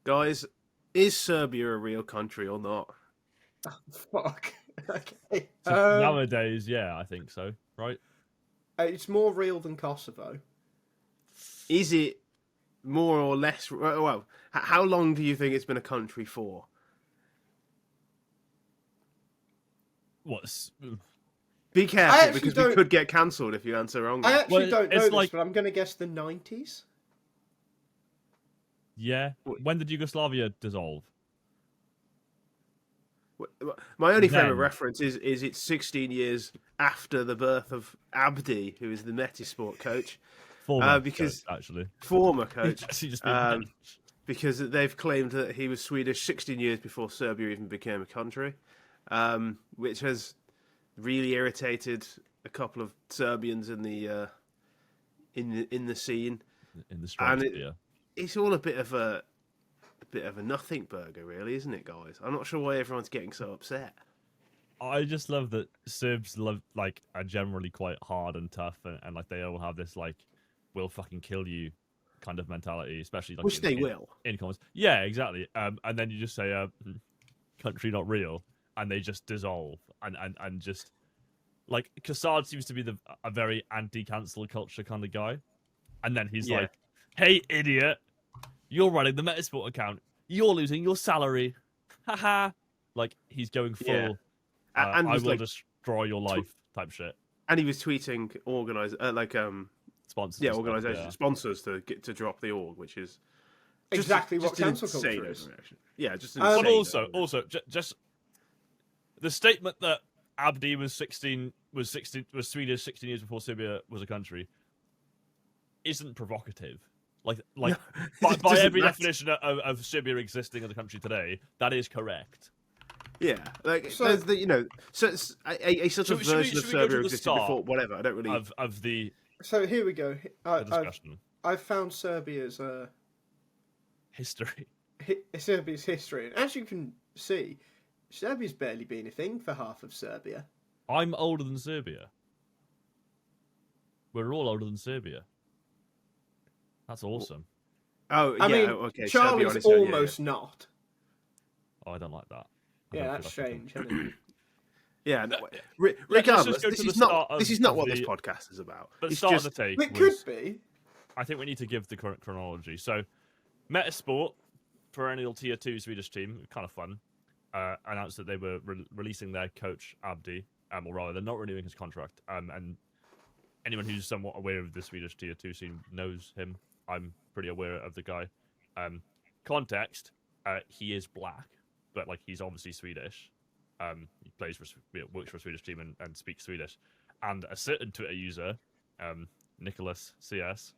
Guys, is Serbia a real country or not? Oh, fuck. Okay. Nowadays, yeah, I think so. Right? It's more real than Kosovo. Is it more or less? Well, how long do you think it's been a country for? What's Be careful actually because we don't- could get cancelled if you answer wrong. I actually Well, don't know it's this, like- but I'm going to guess the 90s. yeah? When did Yugoslavia dissolve? My only frame Then. of reference is it's 16 years after the birth of Abdi, who is the Metizport coach, Former because- coach, actually. former coach. Actually just been benched. Because they've claimed that he was Swedish 16 years before Serbia even became a country, which has really irritated a couple of Serbians in the scene. in the strong and sphere. It's all a bit of a nothing burger, really, isn't it, guys? I'm not sure why everyone's getting so upset. I just love that Serbs are generally quite hard and tough, and like they all have this like we'll fucking kill you kind of mentality, especially like Which they will. in comments. Yeah, exactly. And then you just say country not real, and they just dissolve and just like Kassad seems to be a very anti-cancel culture kind of guy, and then he's like, "Hey idiot, you're running the Metizport account, you're losing your salary, haha." Like he's going full. Yeah. And I was will like, destroy your life type shit. and he was tweeting Sponsors. yeah, and stuff, organisations, yeah. sponsors to get to drop the org, which is Exactly what an cancel culture insane is. overreaction. Yeah, just an But insane also, just the statement that Abdi was Swedish 16 years before Serbia was a country isn't provocative. Like by Doesn't every matter. definition of Serbia existing as a country today, that is correct. Yeah, like So- there's the so it's a sort of Should we- version should of we go to Serbia the existed start before. Whatever, I don't really. Of the So here we go. discussion I've found Serbia's history. Serbia's history, and as you can see, Serbia's barely been a thing for half of Serbia. I'm older than Serbia. We're all older than Serbia. That's awesome. Oh, I yeah, mean, okay. Serbia on Charlie's its own, yeah, almost not. Oh, I don't like that. I Yeah, don't that's feel like I can- strange, isn't it? Yeah, no, let's regardless, just go this to the is not start this of is not what the- this podcast is about. But the It's start just of the take It was, could be. I think we need to give the current chronology. So, Metizport, perennial tier 2 Swedish team, kind of fun, announced that they were releasing their coach Abdi, or rather, they're not renewing his contract. And anyone who's somewhat aware of the Swedish tier 2 scene knows him. I'm pretty aware of the guy. Context: he is black, but like he's obviously Swedish. He plays for, works for a Swedish team and speaks Swedish. And a certain Twitter user, Nicholas CS,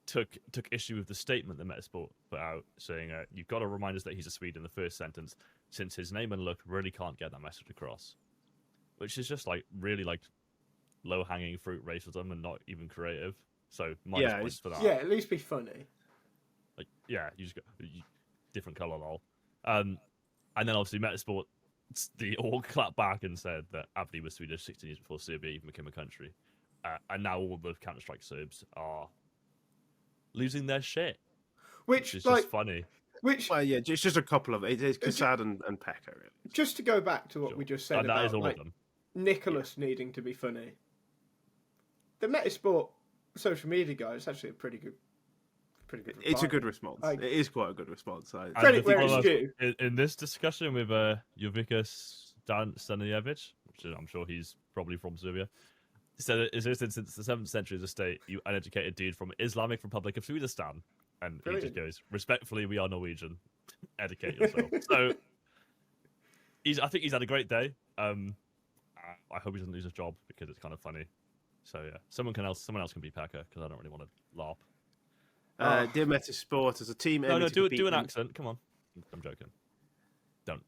took issue with the statement that Metizport put out, saying, "You've got to remind us that he's a Swede in the first sentence, since his name and look really can't get that message across," which is just like really like low hanging fruit racism and not even creative. So minus Yeah, points for that. Yeah, at least be funny. Like yeah, you just go different color lol. And then obviously Metizport, the org clapped back and said that Abdi was Swedish 16 years before Serbia even became a country. And now all the Counter-Strike Serbs are losing their shit, which is like, just funny. which well, yeah, it's just a couple of it is Kassad and Pekka, really. just to go back to what Sure. we just said And that about is all like of them. Nicholas needing to be funny. The Metizport social media guy is actually a pretty good. It's a reply. good response. Like- It is quite a good response. And Credit the where thing it's was, due. in this discussion with Jovica Stanijevic, which I'm sure he's probably from Serbia, he said it existed since the 7th century as a state, you uneducated dude from Islamic Republic of Swedistan. And he Brilliant. just goes, respectfully, we are Norwegian. Educate yourself. So I think he's had a great day. I hope he doesn't lose his job because it's kind of funny. So yeah, someone else can be Packer because I don't really want to LARP. Dear Metizport, as a team, No, aiming to do compete an in- accent. Come on, I'm joking. Don't.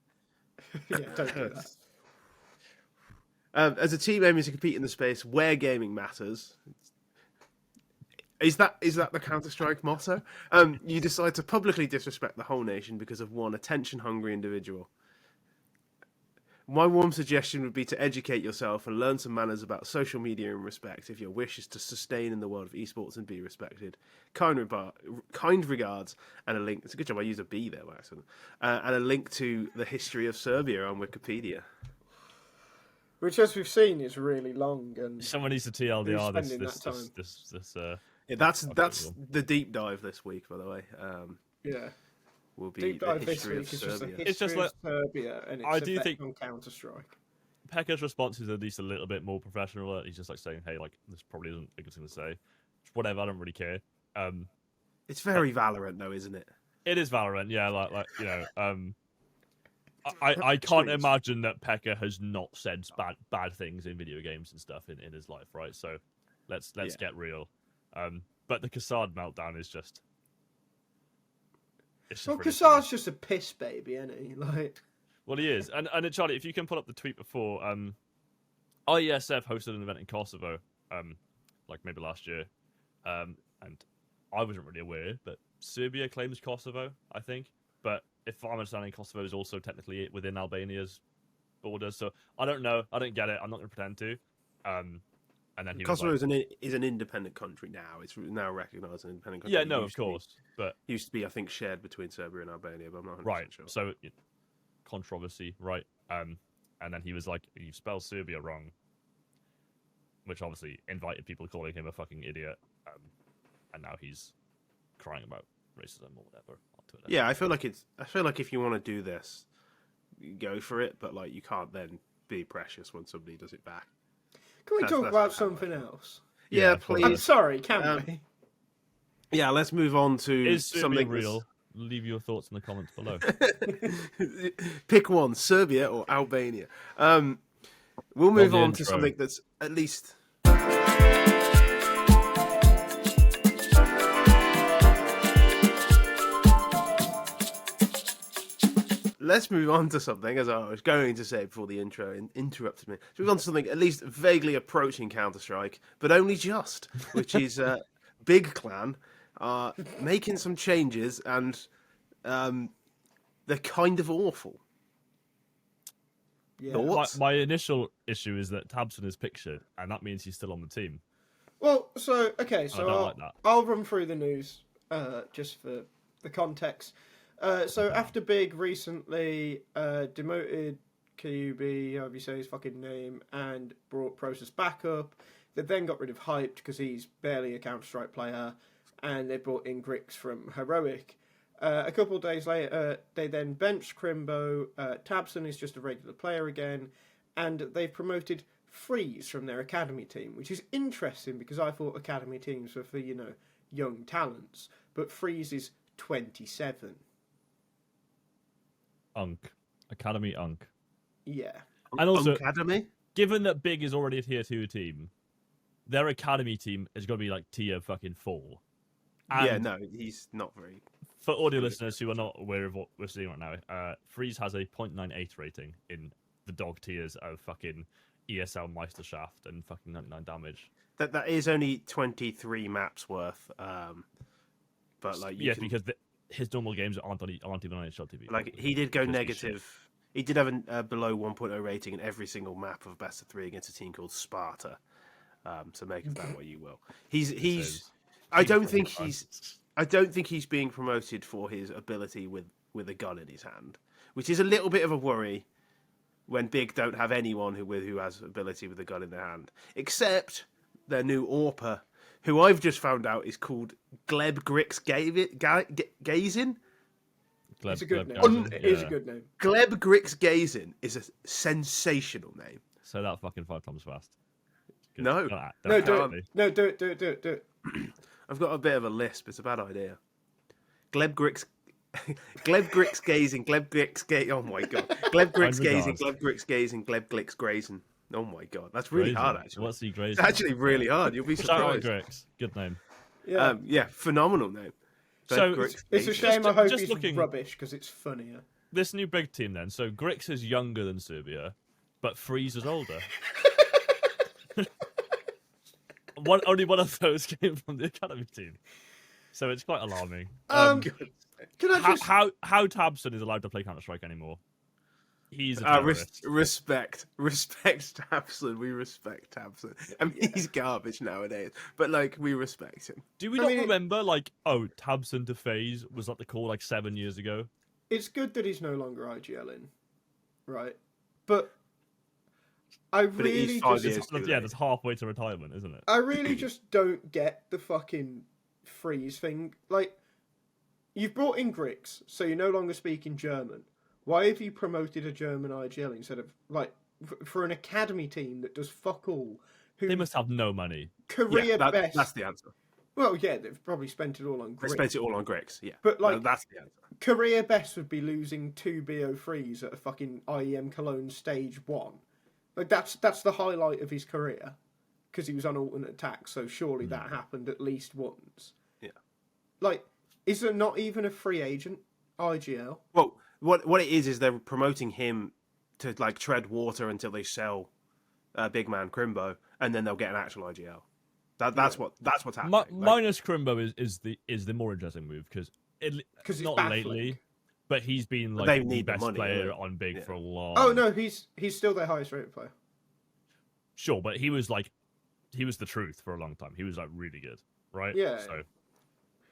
Yeah, don't do that. As a team aiming to compete in the space where gaming matters. Is that the Counter-Strike motto? You decide to publicly disrespect the whole nation because of one attention-hungry individual. My warm suggestion would be to educate yourself and learn some manners about social media and respect if your wish is to sustain in the world of esports and be respected. Kind regards, and a link. It's a good job I used a B there by accident. And a link to the history of Serbia on Wikipedia. Which, as we've seen, is really long. And someone needs to TLDR Yeah, that's the deep dive this week, by the way. Yeah. Will be Deep dive the this history week of is just the Serbia. history of Serbia and its I do effect think on Counter-Strike. Pekka's response is at least a little bit more professional. He's just like saying, "Hey, like this probably isn't a good thing to say. Whatever, I don't really care." It's very Valorant, though, isn't it? It is Valorant, yeah. Like you know, I can't imagine that Pekka has not said bad things in video games and stuff in his life, right? So let's get real. But the Kassad meltdown is just. Well, Kassad's just a piss baby, isn't he? Like. Well, he is, and Charlie, if you can pull up the tweet before, IESF hosted an event in Kosovo, like maybe last year, and I wasn't really aware, but Serbia claims Kosovo, I think, but if I'm understanding, Kosovo is also technically within Albania's borders, so I don't know, I don't get it, I'm not going to pretend to, and then Kosovo is an independent country now. It's now recognised as an independent country. Yeah, no, of course, but used to be, I think, shared between Serbia and Albania, but I'm not 100% right. sure. So controversy, right? And then he was like, "You spelled Serbia wrong," which obviously invited people calling him a fucking idiot. And now he's crying about racism or whatever on Twitter. Yeah, I feel like if you want to do this, you go for it, but like you can't then be precious when somebody does it back. Can we talk about something else? Yeah, please. I'm sorry, can we? Yeah, let's move on to Is something real. Leave your thoughts in the comments below. Pick one, Serbia or Albania. We'll move on to something that's at least. Let's move on to something, as I was going to say before the intro interrupted me. Let's move on to something at least vaguely approaching Counter-Strike, but only just, which is Big Clan making some changes, and they're kind of awful. Yeah. My initial issue is that Tabson is pictured, and that means he's still on the team. Well, so I'll run through the news just for the context. So after Big recently demoted Kyousuke, however you say his fucking name, and brought Process back up, they then got rid of Hyped because he's barely a Counter-Strike player, and they brought in Grix from Heroic. A couple of days later, they then benched Krimbo. Tabson is just a regular player again, and they've promoted FaZe from their academy team, which is interesting because I thought academy teams were for, young talents, but FaZe is 27. Academy Unk. Yeah. And also, Academy? Given that Big is already a tier 2 team, their academy team is going to be like tier fucking 4. And yeah, no, he's not very. For audio listeners who are not aware of what we're seeing right now, FaZe has a 0.98 rating in the dog tiers of fucking ESL Meisterschaft and fucking 99 damage. That is only 23 maps worth. But like, because his normal games aren't even on NHL TV. Like, he did go negative. He did have a below 1.0 rating in every single map of best of 3 against a team called Sparta. So make of that what you will. I don't think he's being promoted for his ability with a gun in his hand, which is a little bit of a worry when Big don't have anyone who has ability with a gun in their hand, except their new AWPer, who I've just found out is called Gleb Grix Gazin. It's a good name. It is a good name. Gleb Grix Gazin is a sensational name. Say that fucking 5 times fast. Good. No, do it. I've got a bit of a lisp. It's a bad idea. Gleb Grix Gazing, Gleb Grix Gazing. Oh my god. Gleb Grix Gazing, Gleb Grix Gazing, Gleb Glix Grazing. Oh my god, that's really hard actually. What's he grazing? It's actually really hard. You'll be surprised. Shout out Grix. Good name. Yeah, phenomenal name. So it's a shame. I hope he's rubbish because it's funnier. This new Big team then. So Grix is younger than Serbia, but FaZe is older. Only one of those came from the academy team, so it's quite alarming. Can I just how Tabson is allowed to play Counter-Strike anymore? He's a terrorist. Respect Tabson. We respect Tabson. I mean, he's garbage nowadays, but like we respect him. Do we not remember Tabson to FaZe was like the call like 7 years ago? It's good that he's no longer IGLing, right? But I really that's halfway to retirement, isn't it? I really just don't get the fucking freeze thing. Like, you've brought in Grix, so you're no longer speaking German. Why have you promoted a German IGL instead of, like, for an academy team that does fuck all? They must have no money. Best. That's the answer. Well, yeah, they've probably spent it all on Grix. They spent it all on Grix, yeah. But, like, that's the answer. Career best would be losing 2 BO3s at a fucking IEM Cologne Stage 1. Like, that's the highlight of his career. Because he was on alternate attack, so surely that happened at least once. Yeah. Like, is there not even a free agent IGL? Well, what it is they're promoting him to like tread water until they sell big man Krimbo, and then they'll get an actual IGL. That's what's happening. Minus Krimbo is the more interesting move because not baffling. Lately, but he's been like the best player on big for a long. Oh no, he's still their highest rated player. Sure, but he was the truth for a long time. He was like really good, right? Yeah. So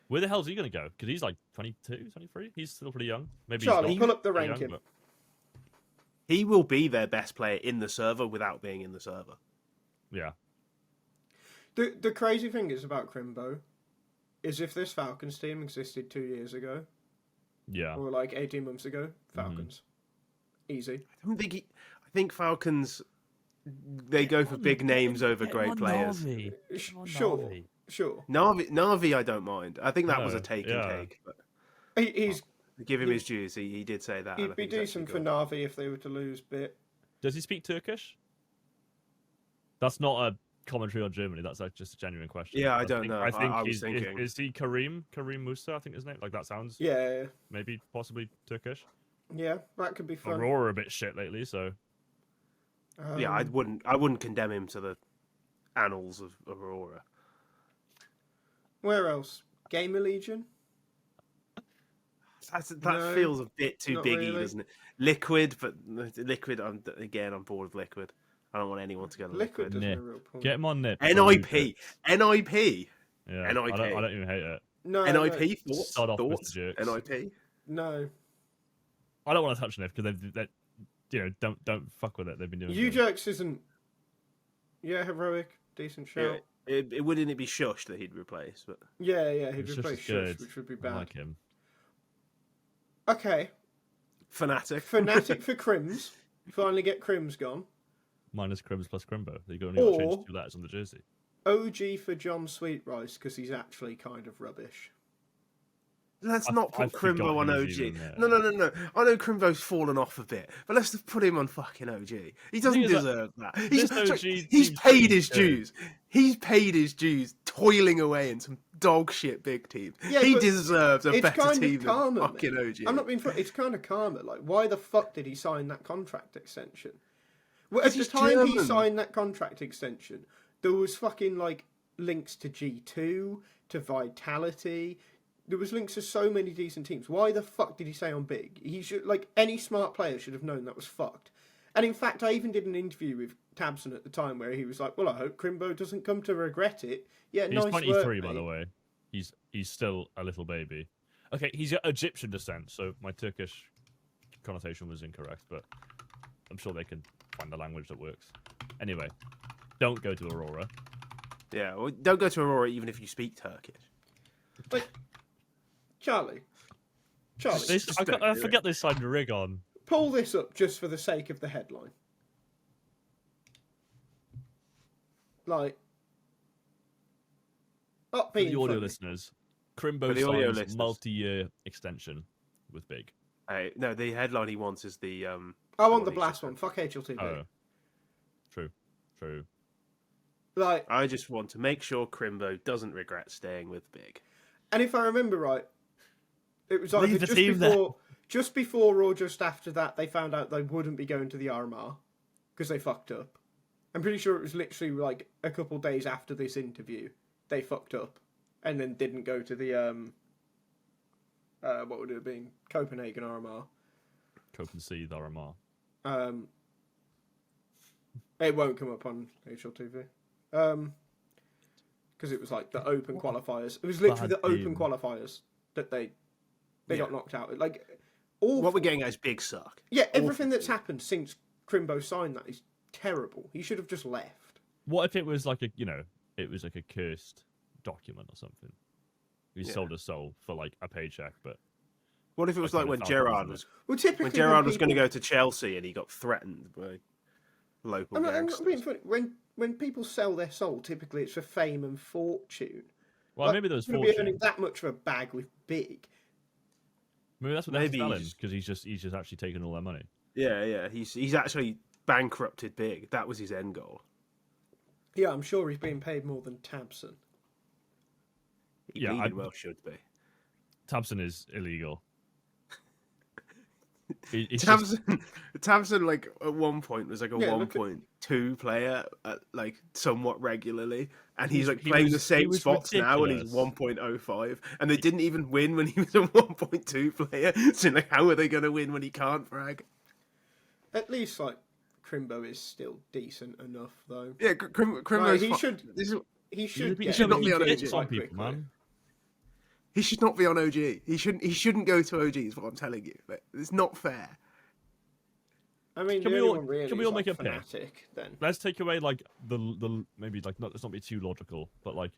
where the hell is he going to go? Because he's like 22, 23. He's still pretty young. Maybe Charlie, pull up the ranking. Young, he will be their best player in the server without being in the server. Yeah. The crazy thing is about Krimbo is if this Falcons team existed 2 years ago, or like 18 months ago, Falcons, easy. I think Falcons, they go for big names over great players. Sure. Na'Vi, I don't mind. I think that was a take. But he's give him his dues. He did say that. He'd be decent for Na'Vi if they were to lose bit. Does he speak Turkish? That's not a commentary on Germany. That's like just a genuine question. Yeah, I don't know. I think I was thinking. Is he Karim Musa? I think his name. Like that sounds. Yeah. Maybe possibly Turkish. Yeah, that could be fun. Aurora a bit shit lately, so. Yeah, I wouldn't condemn him to the annals of Aurora. Where else? GamerLegion? That feels a bit too biggie, really. Doesn't it? Liquid, but Liquid. I'm bored of Liquid. I don't want anyone to go to Liquid. Get him on Nip. NIP. Yeah, NIP. I don't even hate it. No. NIP. Thoughts? NIP. No. I don't want to touch Nip because they don't fuck with it. They've been doing. Ujerks isn't. Yeah, heroic, decent show. Yeah. It wouldn't it be Shush that he'd replace? But yeah, he'd replace Shush, which would be bad. I like him. Okay. Fnatic for Crims. Finally get Crims gone. Minus Crims plus Krimbo. You got to change 2 letters on the jersey. OG for John Sweetrice because he's actually kind of rubbish. Let's not put Krimbo on OG. No. I know Krimbo's fallen off a bit, but let's just put him on fucking OG. He doesn't deserve that. He's paid his dues. He's paid his dues, toiling away in some dog shit big teams. Yeah, he deserves a better team than fucking OG. I'm not being funny. It's kind of karma. Like, why the fuck did he sign that contract extension? Well, at the time he signed that contract extension, there was fucking like links to G2, to Vitality. There was links to so many decent teams. Why the fuck did he say on big? He should, like, any smart player should have known that was fucked. And in fact, I even did an interview with Tabson at the time where he was like, "Well, I hope Krimbo doesn't come to regret it." Yeah, he's nice 23, work, by the way. He's still a little baby. Okay, he's got Egyptian descent, so my Turkish connotation was incorrect, but I'm sure they can find a language that works. Anyway, don't go to Aurora. Yeah, well, don't go to Aurora even if you speak Turkish. Like, Charlie. I forget they signed a rig on. Pull this up just for the sake of the headline. Like, not being for the audio funny. Listeners, Krimbo signs multi-year extension with Big. No, the headline he wants is the. I want the blast one. Fuck HLTV. Oh, true. Like, Ah, I just want to make sure Krimbo doesn't regret staying with Big. And if I remember right, it was either just before or just after that they found out they wouldn't be going to the RMR because they fucked up. I'm pretty sure it was literally like a couple days after this interview they fucked up and then didn't go to the what would it have been? Copenhagen RMR. Copenhagen RMR. It won't come up on HLTV. Because it was like the open qualifiers. It was literally the open qualifiers that they got knocked out. Like, awful. What we're getting at is big suck. Yeah, everything that's happened since Krimbo signed that is terrible. He should have just left. What if it was like a, it was like a cursed document or something? He sold his soul for like a paycheck, but. What if it was like when Gerrard was? Well, typically when Gerrard was going to go to Chelsea and he got threatened by local gangsters. I'm being funny. When people sell their soul, typically it's for fame and fortune. Well, maybe there was fortune. Be earning that much of a bag with big. Maybe that's what they're selling, because he's just actually taking all their money. Yeah. He's actually bankrupted big. That was his end goal. Yeah, I'm sure he's being paid more than Tabson. He well should be. Tabson is illegal. Tabson, like at one point was like a 1.2 player, like somewhat regularly, and he's like playing the same spots now, and he's 1.05, and they didn't even win when he was a 1.2 player. So like, how are they going to win when he can't frag? At least like Krimbo is still decent enough, though. Yeah, Krimbo. He should not be on OG. People, man. He should not be on OG. He shouldn't go to OG. Is what I'm telling you. It's not fair. I mean, can we all make a Fnatic, pick? Then let's take away like the maybe like let's not be too logical, but like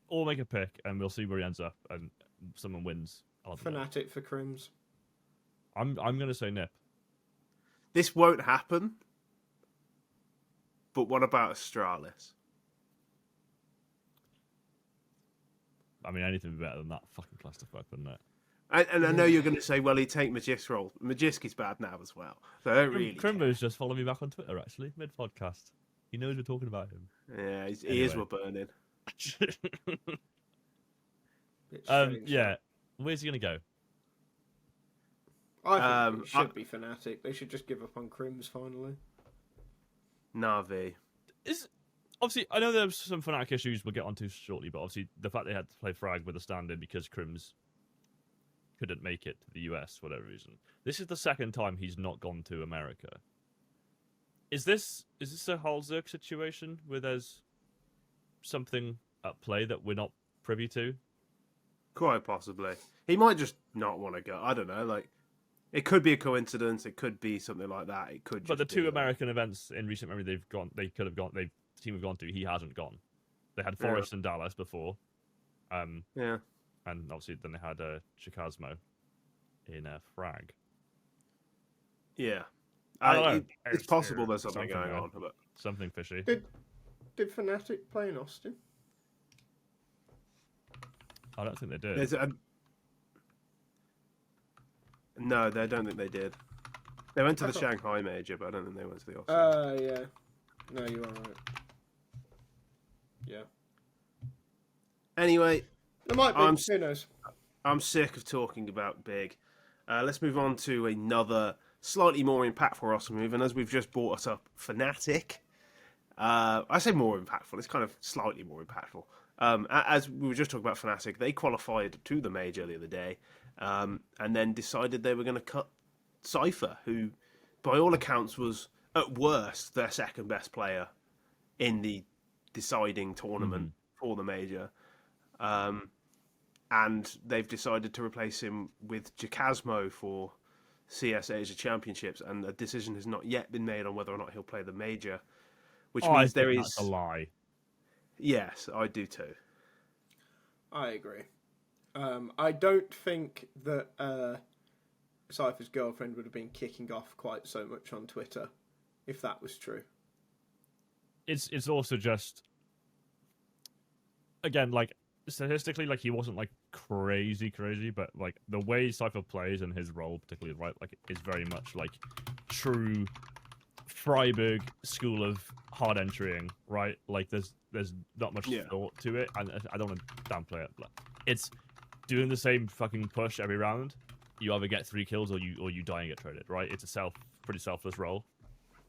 all make a pick and we'll see where he ends up and someone wins. Fnatic for Crims. I'm gonna say Nip. This won't happen. But what about Astralis? I mean, anything would be better than that fucking clusterfuck, wouldn't it? And I know you're going to say, well, he'd take Magisk's role. Magisk is bad now as well. So I don't really Krimbo's just followed me back on Twitter, actually, mid-podcast. He knows we're talking about him. Yeah, his ears were burning. Yeah. Where's he going to go? I think it should be Fnatic. They should just give up on Crims, finally. Na'Vi. Obviously, I know there's some Fnatic issues we'll get onto shortly, but obviously the fact they had to play Frag with a stand-in because Crims couldn't make it to the US for whatever reason. This is the second time he's not gone to America. Is this a Halzerk situation where there's something at play that we're not privy to? Quite possibly. He might just not want to go. I don't know. Like, it could be a coincidence. It could be something like that. It could. But the two American events in recent memory the team have gone to, he hasn't gone. They had Forest and Dallas before. Yeah. And obviously then they had jackasmo in Frag. Yeah. I don't know. It's possible there's something going on, but something fishy. Did Fnatic play in Austin? I don't think they did. No, I don't think they did. They went to the Shanghai major, but I don't think they went to the Austin. Yeah. No, you are right. Yeah. Anyway, there might be. Who knows? I'm sick of talking about big. Let's move on to another slightly more impactful roster move, and as we've just brought us up, Fnatic. I say more impactful. It's kind of slightly more impactful. As we were just talking about Fnatic, they qualified to the major the other day, and then decided they were going to cut CYPHER, who, by all accounts, was at worst their second best player in the deciding tournament for the major. And they've decided to replace him with jackasmo for CS Asia Championships, and a decision has not yet been made on whether or not he'll play the major, which means there is... That's a lie. Yes, I do too. I agree. I don't think that CYPHER's girlfriend would have been kicking off quite so much on Twitter if that was true. It's also just, again, like, statistically, like, he wasn't like crazy, but like the way CYPHER plays and his role particularly, right, like, is very much like true Freiburg school of hard entering, right? Like there's not much thought to it, and I don't want to downplay it, but it's doing the same fucking push every round. You either get 3 kills or you die and get traded, right? It's a pretty selfless role.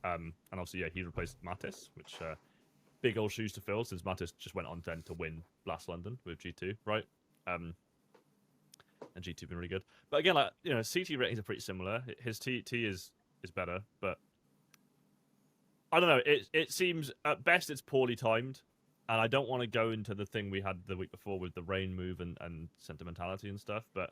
And obviously, yeah, he replaced Mattis, which big old shoes to fill, since Mattis just went on then to win last London with G2, right? And G2 been really good. But again, like, you know, CT ratings are pretty similar. His TT is is better, but I don't know. It seems at best it's poorly timed, and I don't want to go into the thing we had the week before with the rain move and sentimentality and stuff, but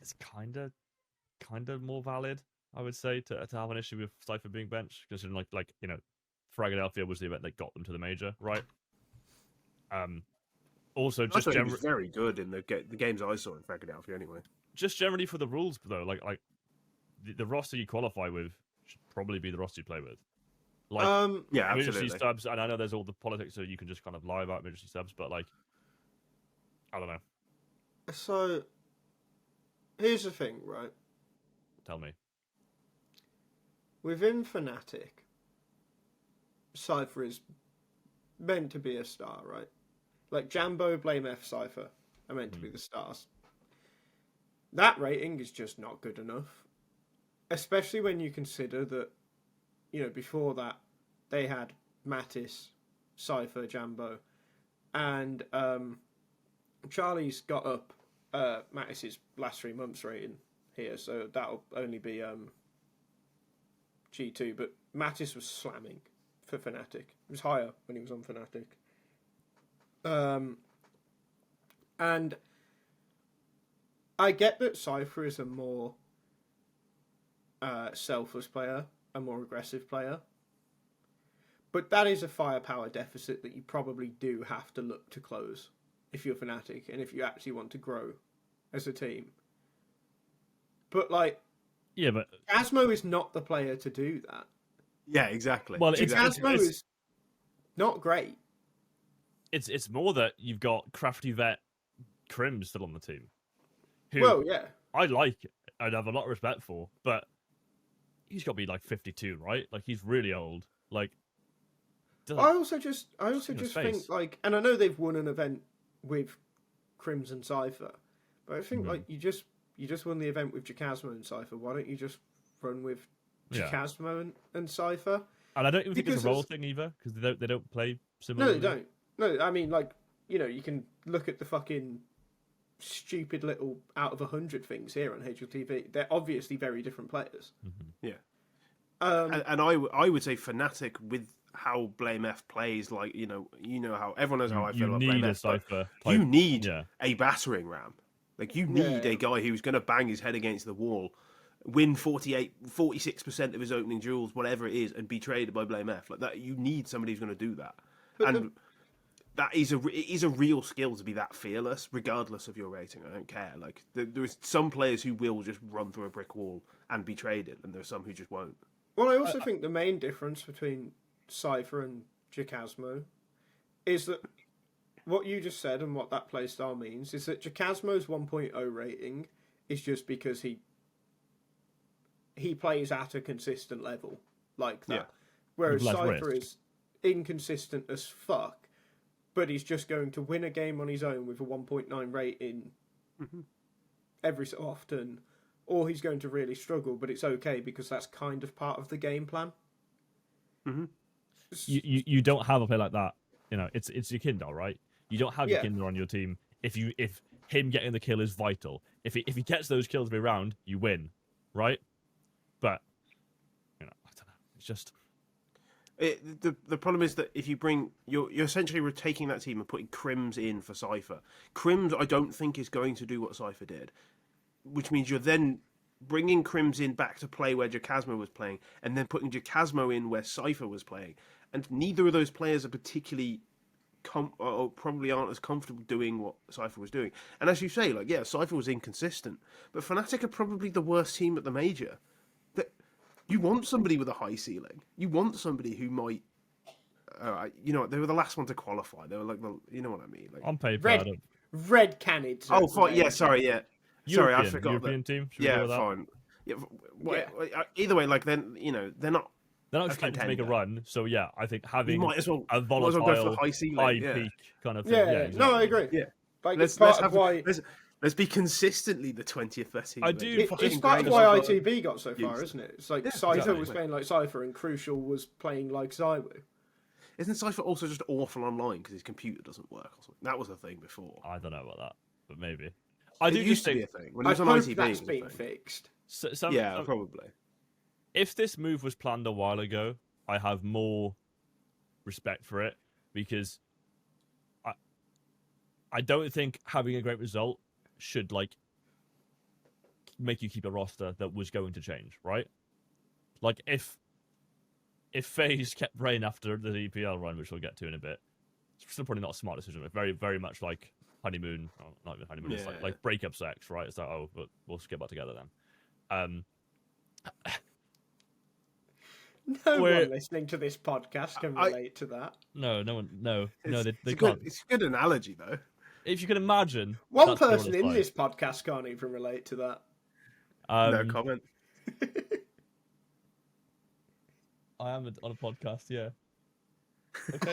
it's kind of more valid, I would say, to have an issue with CYPHER being benched, considering like Philadelphia was the event that got them to the major, right? Also, just generally, he was very good in the games I saw in Philadelphia, anyway. Just generally for the rules, though, like the roster you qualify with should probably be the roster you play with. Like, yeah, emergency absolutely. subs, and I know there's all the politics, so you can just kind of lie about emergency subs, but like, I don't know. So, here's the thing, right? Tell me. Within Fnatic, CYPHER is meant to be a star, right? Like Jambo, Blame F, CYPHER are meant to be the stars. That rating is just not good enough. Especially when you consider that, before that, they had Mattis, CYPHER, Jambo, and Charlie's got up Mattis's last 3 months rating here, so that'll only be G2, but Mattis was slamming for Fnatic. It was higher when he was on Fnatic. And I get that CYPHER is a more selfless player, a more aggressive player, but that is a firepower deficit that you probably do have to look to close if you're Fnatic and if you actually want to grow as a team. But yeah, but Asmo is not the player to do that. Yeah, exactly. Well, Asmo is not great. It's more that you've got crafty vet Krim still on the team. Who Well, yeah. I like and have a lot of respect for, but he's got to be like 52, right? Like, he's really old. Like, I also just think, and I know they've won an event with Crimson CYPHER, but I think you just won the event with jackasmo and CYPHER. Why don't you just run with jackasmo and CYPHER? And I don't even think it's a role thing either, because they don't play similarly. No, they don't. No, I mean, you can look at the fucking stupid little out of 100 things here on HLTV. They're obviously very different players. Mm-hmm. Yeah. And I would say Fnatic, with how Blame F plays, how everyone knows how I feel about Blame F. You need a battering ram. Like, you need a guy who's going to bang his head against the wall, win 46% of his opening duels, whatever it is, and be traded by Blame F. Like that, you need somebody who's going to do that. That is it is a real skill to be that fearless, regardless of your rating. I don't care. Like, there's some players who will just run through a brick wall and be traded, and there's some who just won't. Well, I also think the main difference between CYPHER and jackasmo is that what you just said and what that playstyle means is that jackasmo's 1.0 rating is just because he plays at a consistent level like that. Yeah. Whereas CYPHER is inconsistent as fuck, but he's just going to win a game on his own with a 1.9 rating every so often, or he's going to really struggle, but it's okay because that's kind of part of the game plan. Mm-hmm. You don't have a play like that. It's your Kindle, right? You don't have your Kindle on your team if him getting the kill is vital. If he gets those kills every round, you win, right? But I don't know. It's just the problem is that if you bring you're essentially taking that team and putting Crims in for CYPHER. Crims, I don't think, is going to do what CYPHER did, which means you're then bringing Crims in back to play where jackasmo was playing, and then putting jackasmo in where CYPHER was playing, and neither of those players are particularly or probably aren't as comfortable doing what CYPHER was doing. And as you say, CYPHER was inconsistent, but Fnatic are probably the worst team at the major. You want somebody with a high ceiling. You want somebody who might, they were the last one to qualify. They were like, you know what I mean? Like, on paper, red cannons. Oh, fine. Yeah, sorry. Yeah, sorry, I forgot. European team. Yeah, fine. Yeah, either way, then they're not. They're not expected to make a run, so I think having might as well volatile, go for high ceiling, peak kind of thing. Yeah, exactly. No, I agree. Yeah, let's be consistently the 20th best team. I do. It's part of why ITB got so far, isn't it? It's like CYPHER was playing like CYPHER, and Crucial was playing like ZywOo. Isn't CYPHER also just awful online because his computer doesn't work or something? That was a thing before. I don't know about that, but maybe. It used to be a thing when it was on ITB. That's been fixed. Probably. If this move was planned a while ago, I have more respect for it, because I don't think having a great result should like make you keep a roster that was going to change, right? Like if FaZe kept rain after the EPL run, which we'll get to in a bit, it's still probably not a smart decision. It's very, very much like honeymoon, not even honeymoon. It's like breakup sex, right? It's like, oh, but we'll get back together then. No one listening to this podcast can relate to that. No one. No, they can't. It's a good analogy, though. If you can imagine, one person in this podcast can't even relate to that. No comment. I am on a podcast, yeah. Okay.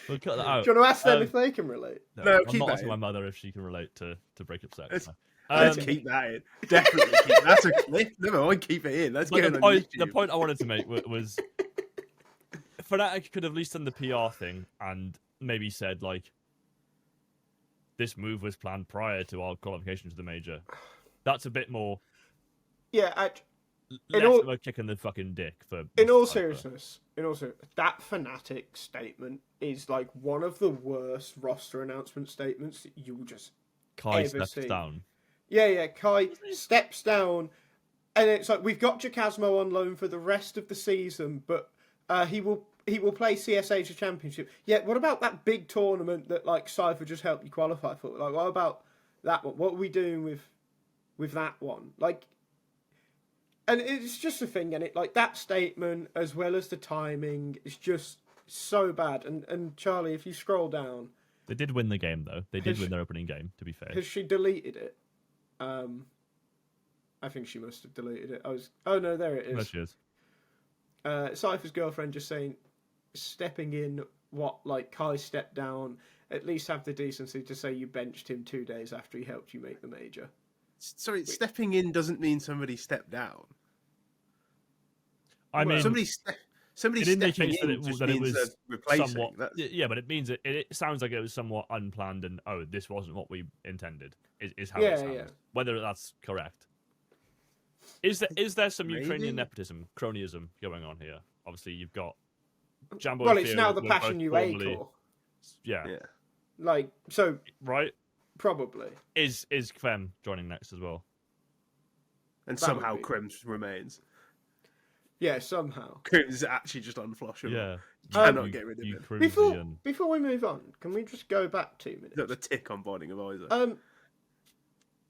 We'll cut that out. Do you want to ask them if they can relate? No, I'm not asking my mother if she can relate to breakup sex. Let's keep that in. Definitely keep that's a clip. Never mind, keep it in. Let's get it on YouTube. The point I wanted to make was Fnatic could have at least done the PR thing and maybe said, like, this move was planned prior to our qualification to the major. That's a bit more... Yeah, less of a kick in the fucking dick. In all seriousness, that Fnatic statement is like one of the worst roster announcement statements that you will just Kai ever steps see. down. Yeah, Kai steps down, and it's like, we've got jackasmo on loan for the rest of the season, but he will play CS Asia Championship. Yeah, what about that big tournament that like CYPHER just helped you qualify for? Like, what about that one? What are we doing with that one? Like, and it's just a thing, and it like that statement as well as the timing is just so bad. And Charlie, if you scroll down, they did win the game though. They did win their opening game. To be fair, has she deleted it? I think she must have deleted it. Oh no, there it is. There she is. CYPHER's girlfriend just saying, stepping in what like Kai stepped down. At least have the decency to say you benched him 2 days after he helped you make the major. Sorry, stepping in doesn't mean somebody stepped down. I mean, somebody stepping in just means replacing. Somewhat, yeah, but it means it sounds like it was somewhat unplanned and this wasn't what we intended. Is how it sounds. Yeah. Whether that's correct. Is there some Ukrainian nepotism, cronyism going on here? Obviously, you've got Jambo. Well, it's now the Passion UA core. Yeah. Like so. Right. Probably. Is Kvem joining next as well? And somehow Krims remains. Yeah, somehow. Krims is actually just unflushable. Yeah. Cannot get rid of it. Before we move on, can we just go back 2 minutes? Got the tick on Binding of Isaac.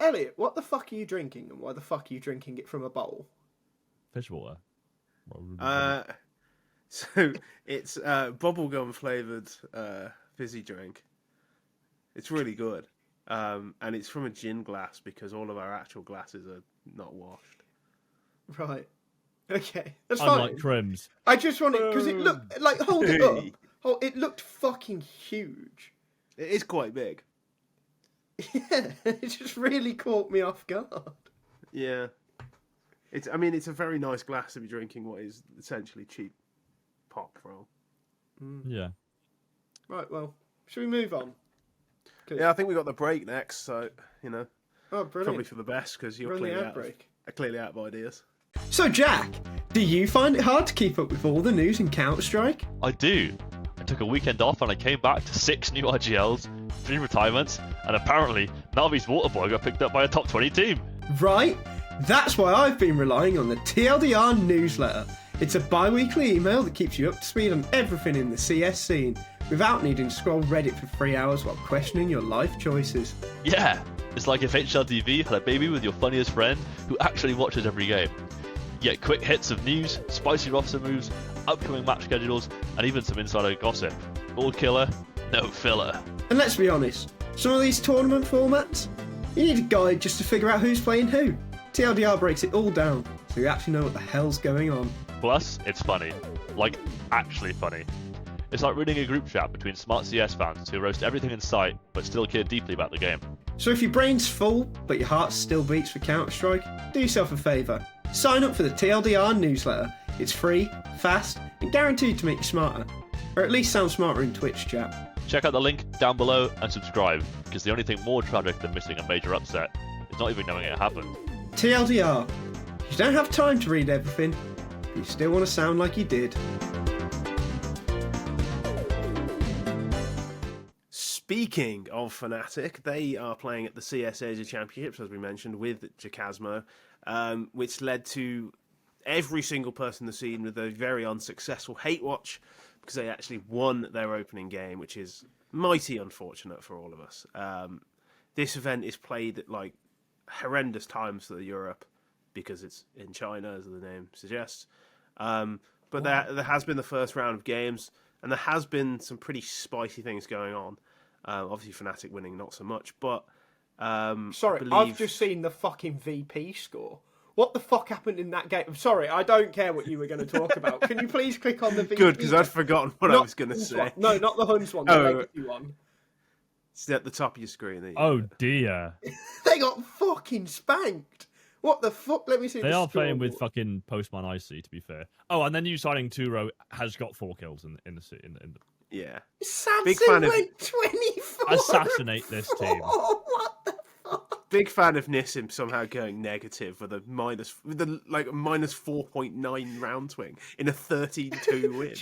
Elliot, what the fuck are you drinking, and why the fuck are you drinking it from a bowl? Fish water. So it's bubblegum flavoured fizzy drink. It's really good. And it's from a gin glass because all of our actual glasses are not washed. Right. Okay. That's Unlike fine. Krims. I just wanted, because it looked, like, hold it up. Oh, it looked fucking huge. It is quite big. Yeah, it just really caught me off guard. Yeah. It's a very nice glass to be drinking what is essentially cheap pop from. Yeah. Right, well, should we move on? Yeah, I think we got the break next, so, Oh, brilliant. probably for the best, because you're clearly out of ideas. So, Jack, do you find it hard to keep up with all the news in Counter-Strike? I do. I took a weekend off and I came back to 6 new IGLs, 3 retirements, and apparently Navi's Waterboy got picked up by a top 20 team. Right. That's why I've been relying on the TLDR newsletter. It's a bi-weekly email that keeps you up to speed on everything in the CS scene, without needing to scroll Reddit for 3 hours while questioning your life choices. Yeah, it's like if HLTV had a baby with your funniest friend who actually watches every game. You get quick hits of news, spicy roster moves, upcoming match schedules, and even some insider gossip. All killer, no filler. And let's be honest, some of these tournament formats, you need a guide just to figure out who's playing who. TLDR breaks it all down, so you actually know what the hell's going on. Plus, it's funny. Like, actually funny. It's like reading a group chat between smart CS fans who roast everything in sight, but still care deeply about the game. So if your brain's full, but your heart still beats for Counter-Strike, do yourself a favour. Sign up for the TLDR newsletter. It's free, fast, and guaranteed to make you smarter. Or at least sound smarter in Twitch chat. Check out the link down below and subscribe, because the only thing more tragic than missing a major upset is not even knowing it happened. TLDR, you don't have time to read everything, but you still want to sound like you did. Speaking of Fnatic, they are playing at the CS Asia Championships, as we mentioned, with jackasmo, which led to every single person in the scene with a very unsuccessful hate watch, because they actually won their opening game, which is mighty unfortunate for all of us. This event is played at like horrendous times for Europe, because it's in China, as the name suggests. But there has been the first round of games, and there has been some pretty spicy things going on. Obviously, Fnatic winning not so much, but sorry, I've just seen the fucking VP score. What the fuck happened in that game? I'm sorry, I don't care what you were going to talk about. Can you please click on the VP? Good, because I'd forgotten what I was going to say. One. No, not the Huns one, the Legacy one. It's at the top of your screen. There oh dear. They got fucking spanked. What the fuck? Let me see. They are playing with fucking Postman Icy, to be fair. Oh, and then you signing Turo has got 4 kills in the yeah. Big fan went 24. Assassinate this team. What the fuck? Big fan of Nissim somehow going negative with a minus 4.9 round swing in a 13-2 win.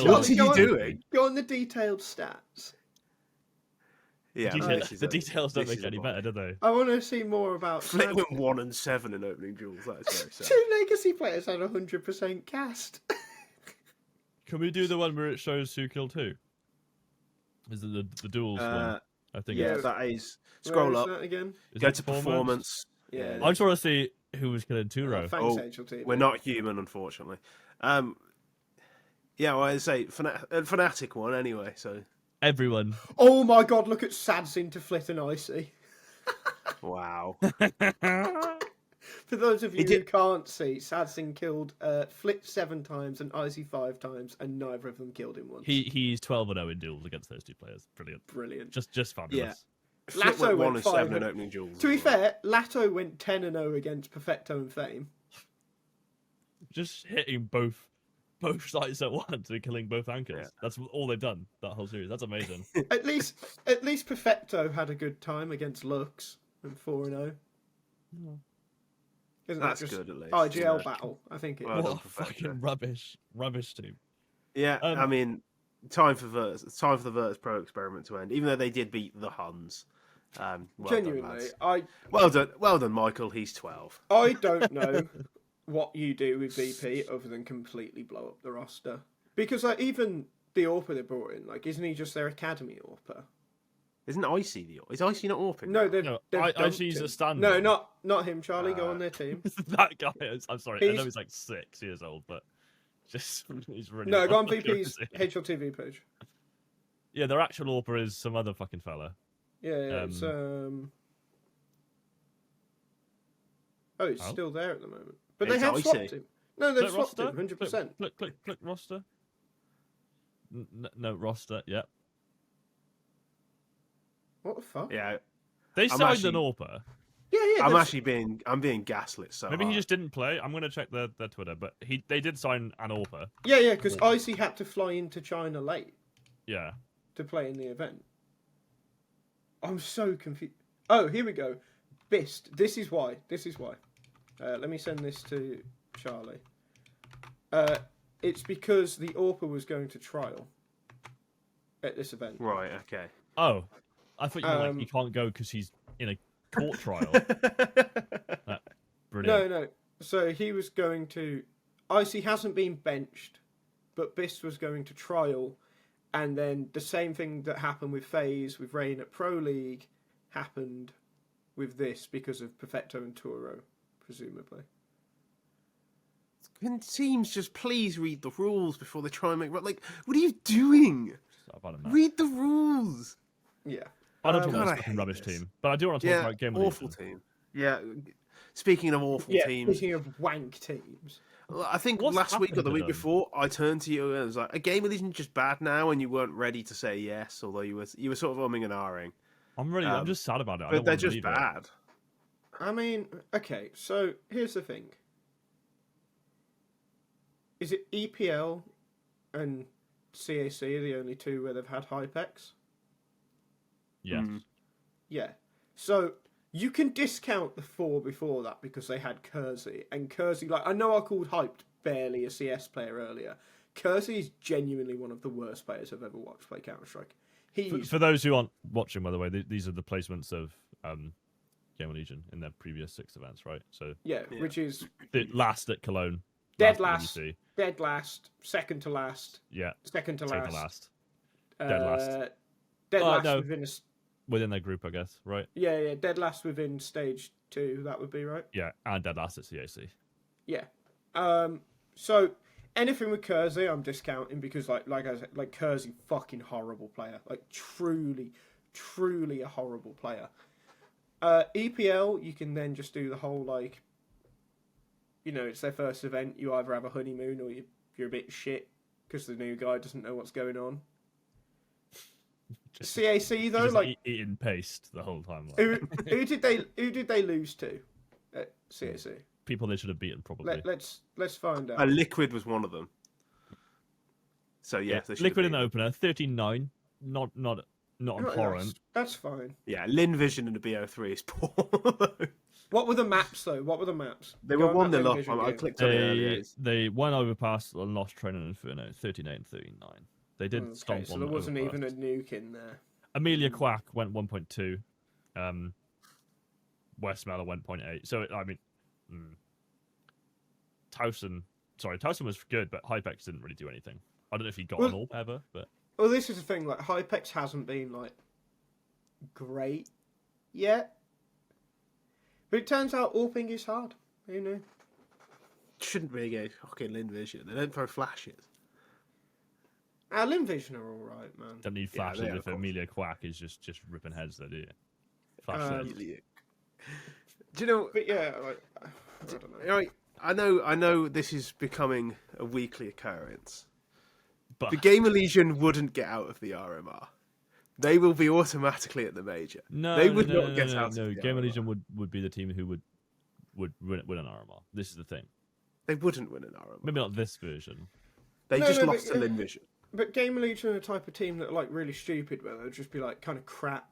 What's he doing? Go on the detailed stats. Yeah, the details don't make it any better, do they? I want to see more about. Flick went 1 and 7 in opening duels. That is very sad. 2 legacy players had 100% cast. Can we do the one where it shows who killed who? Is it the duels one? I think. Yeah, that is. Scroll up. That again? Go to performance. Yeah. I just want to see who was killing Turo. We're not human, unfortunately. Yeah, well, I'd say Fnatic won anyway. So everyone. Oh my god! Look at Sads into Flit and Icy. Wow. For those of you who can't see, Sadsin killed Flit 7 times and Icy 5 times, and neither of them killed him once. He's 12-0 in duels against those 2 players. Brilliant. Just fabulous. Yeah. Lato went 1 and 7 in opening duels. To be fair, Lato went 10-0 against Perfecto and Fame. Just hitting both sides at once and killing both anchors. Yeah. That's all they've done that whole series. That's amazing. At least Perfecto had a good time against Lux and 4-0. Yeah. Isn't That's that just good, at least. IGL battle, I think it is. What a fucking rubbish team. Yeah, I mean, time for the Virtus.Pro experiment to end, even though they did beat the Huns. Genuinely, well done, Michael. He's 12. I don't know what you do with VP other than completely blow up the roster, because even the AWPer they brought in, isn't he just their academy AWPer? Isn't Icy is Icy not AWPing? No, they've Icy's a stand. No, not him. Charlie, go on their team. That guy. I'm sorry. I know he's 6 years old, but he's really. No, go on VP's HLTV page. Yeah, their actual AWPer is some other fucking fella. Yeah, it's Oh, it's still there at the moment, but they have swapped him. No, they've swapped him 100%. Click roster. No roster. Yeah. What the fuck? Yeah, they signed an AWPer. Yeah. I'm being gaslit. So maybe he just didn't play. I'm gonna check their Twitter, but they did sign an AWPer. Yeah, because Icy had to fly into China late. Yeah. To play in the event. I'm so confused. Oh, here we go. Bist. This is why. Let me send this to Charlie. It's because the AWPer was going to trial at this event. Right. Okay. Oh. I thought you were he can't go because he's in a court trial. Brilliant. No. So he was going to... Icy hasn't been benched, but Bist was going to trial, and then the same thing that happened with FaZe, with Rain at Pro League, happened with this because of Perfecto and Turo, presumably. Can teams just please read the rules before they try and make... what are you doing? Read the rules! Yeah. I don't talk about this fucking rubbish team, but I do want to talk about GamerLegion. Awful team. Yeah, speaking of awful teams... speaking of wank teams... I think last week or the week before, I turned to you and I was like, "A GamerLegion just bad now," and you weren't ready to say yes, although you were sort of umming and ahhing. I'm just sad about it. But they're just bad. I mean, okay, so here's the thing. Is it EPL and CAC are the only two where they've had Hypex? Yes. Yeah. So you can discount the 4 before that because they had Kersey. And Kersey, like, I know I called Hyped barely a CS player earlier. Kersey is genuinely one of the worst players I've ever watched play Counter-Strike. For those who aren't watching, by the way, these are the placements of GamerLegion in their previous 6 events, right? So yeah, which is the last at Cologne, dead last, second to last, second to last, dead last, dead last within their group, I guess, right? Yeah, dead last within stage 2. That would be right. Yeah, and dead last at CAC. Yeah. So anything with Kersey, I'm discounting because, like I said, like Kersey, fucking horrible player, like truly a horrible player. EPL, you can then just do the whole like, you know, it's their first event. You either have a honeymoon or you're a bit shit because the new guy doesn't know what's going on. CAC though, like eating paste the whole time. Like. Who did they lose to at CAC? People they should have beaten probably. Let's find out. Liquid was one of them. So yeah, Liquid in the opener, 13-9, not abhorrent. That's fine. Yeah, Lin Vision in the BO3 is poor. What were the maps though? They were 1-0 up. I clicked on it earlier. They won overpass and lost Train and Inferno, 39-39. They did stomp on. So there wasn't even a nuke in there. Amelia Quack went 1.2. West Mellor went 0.8. So I mean, Towson was good, but Hypex didn't really do anything. I don't know if he got an AWP ever, but well, this is the thing. Like Hypex hasn't been like great yet, but it turns out AWPing is hard. You know, Shouldn't be against fucking Lin Vision. They don't throw flashes. Lin Vision are all right, man. Don't need flashes if Amelia Quack is just ripping heads, though, do you? Flash do you know? But yeah, like, I don't know. I know this is becoming a weekly occurrence. But the GamerLegion wouldn't get out of the RMR. They will be automatically at the major. They would not get out. No, GamerLegion would be the team who would win an RMR. This is the thing. They wouldn't win an RMR. Maybe not this version. They just lost to Lin Vision. But GamerLegion are the type of team that are like really stupid, where they'll just be like kind of crap,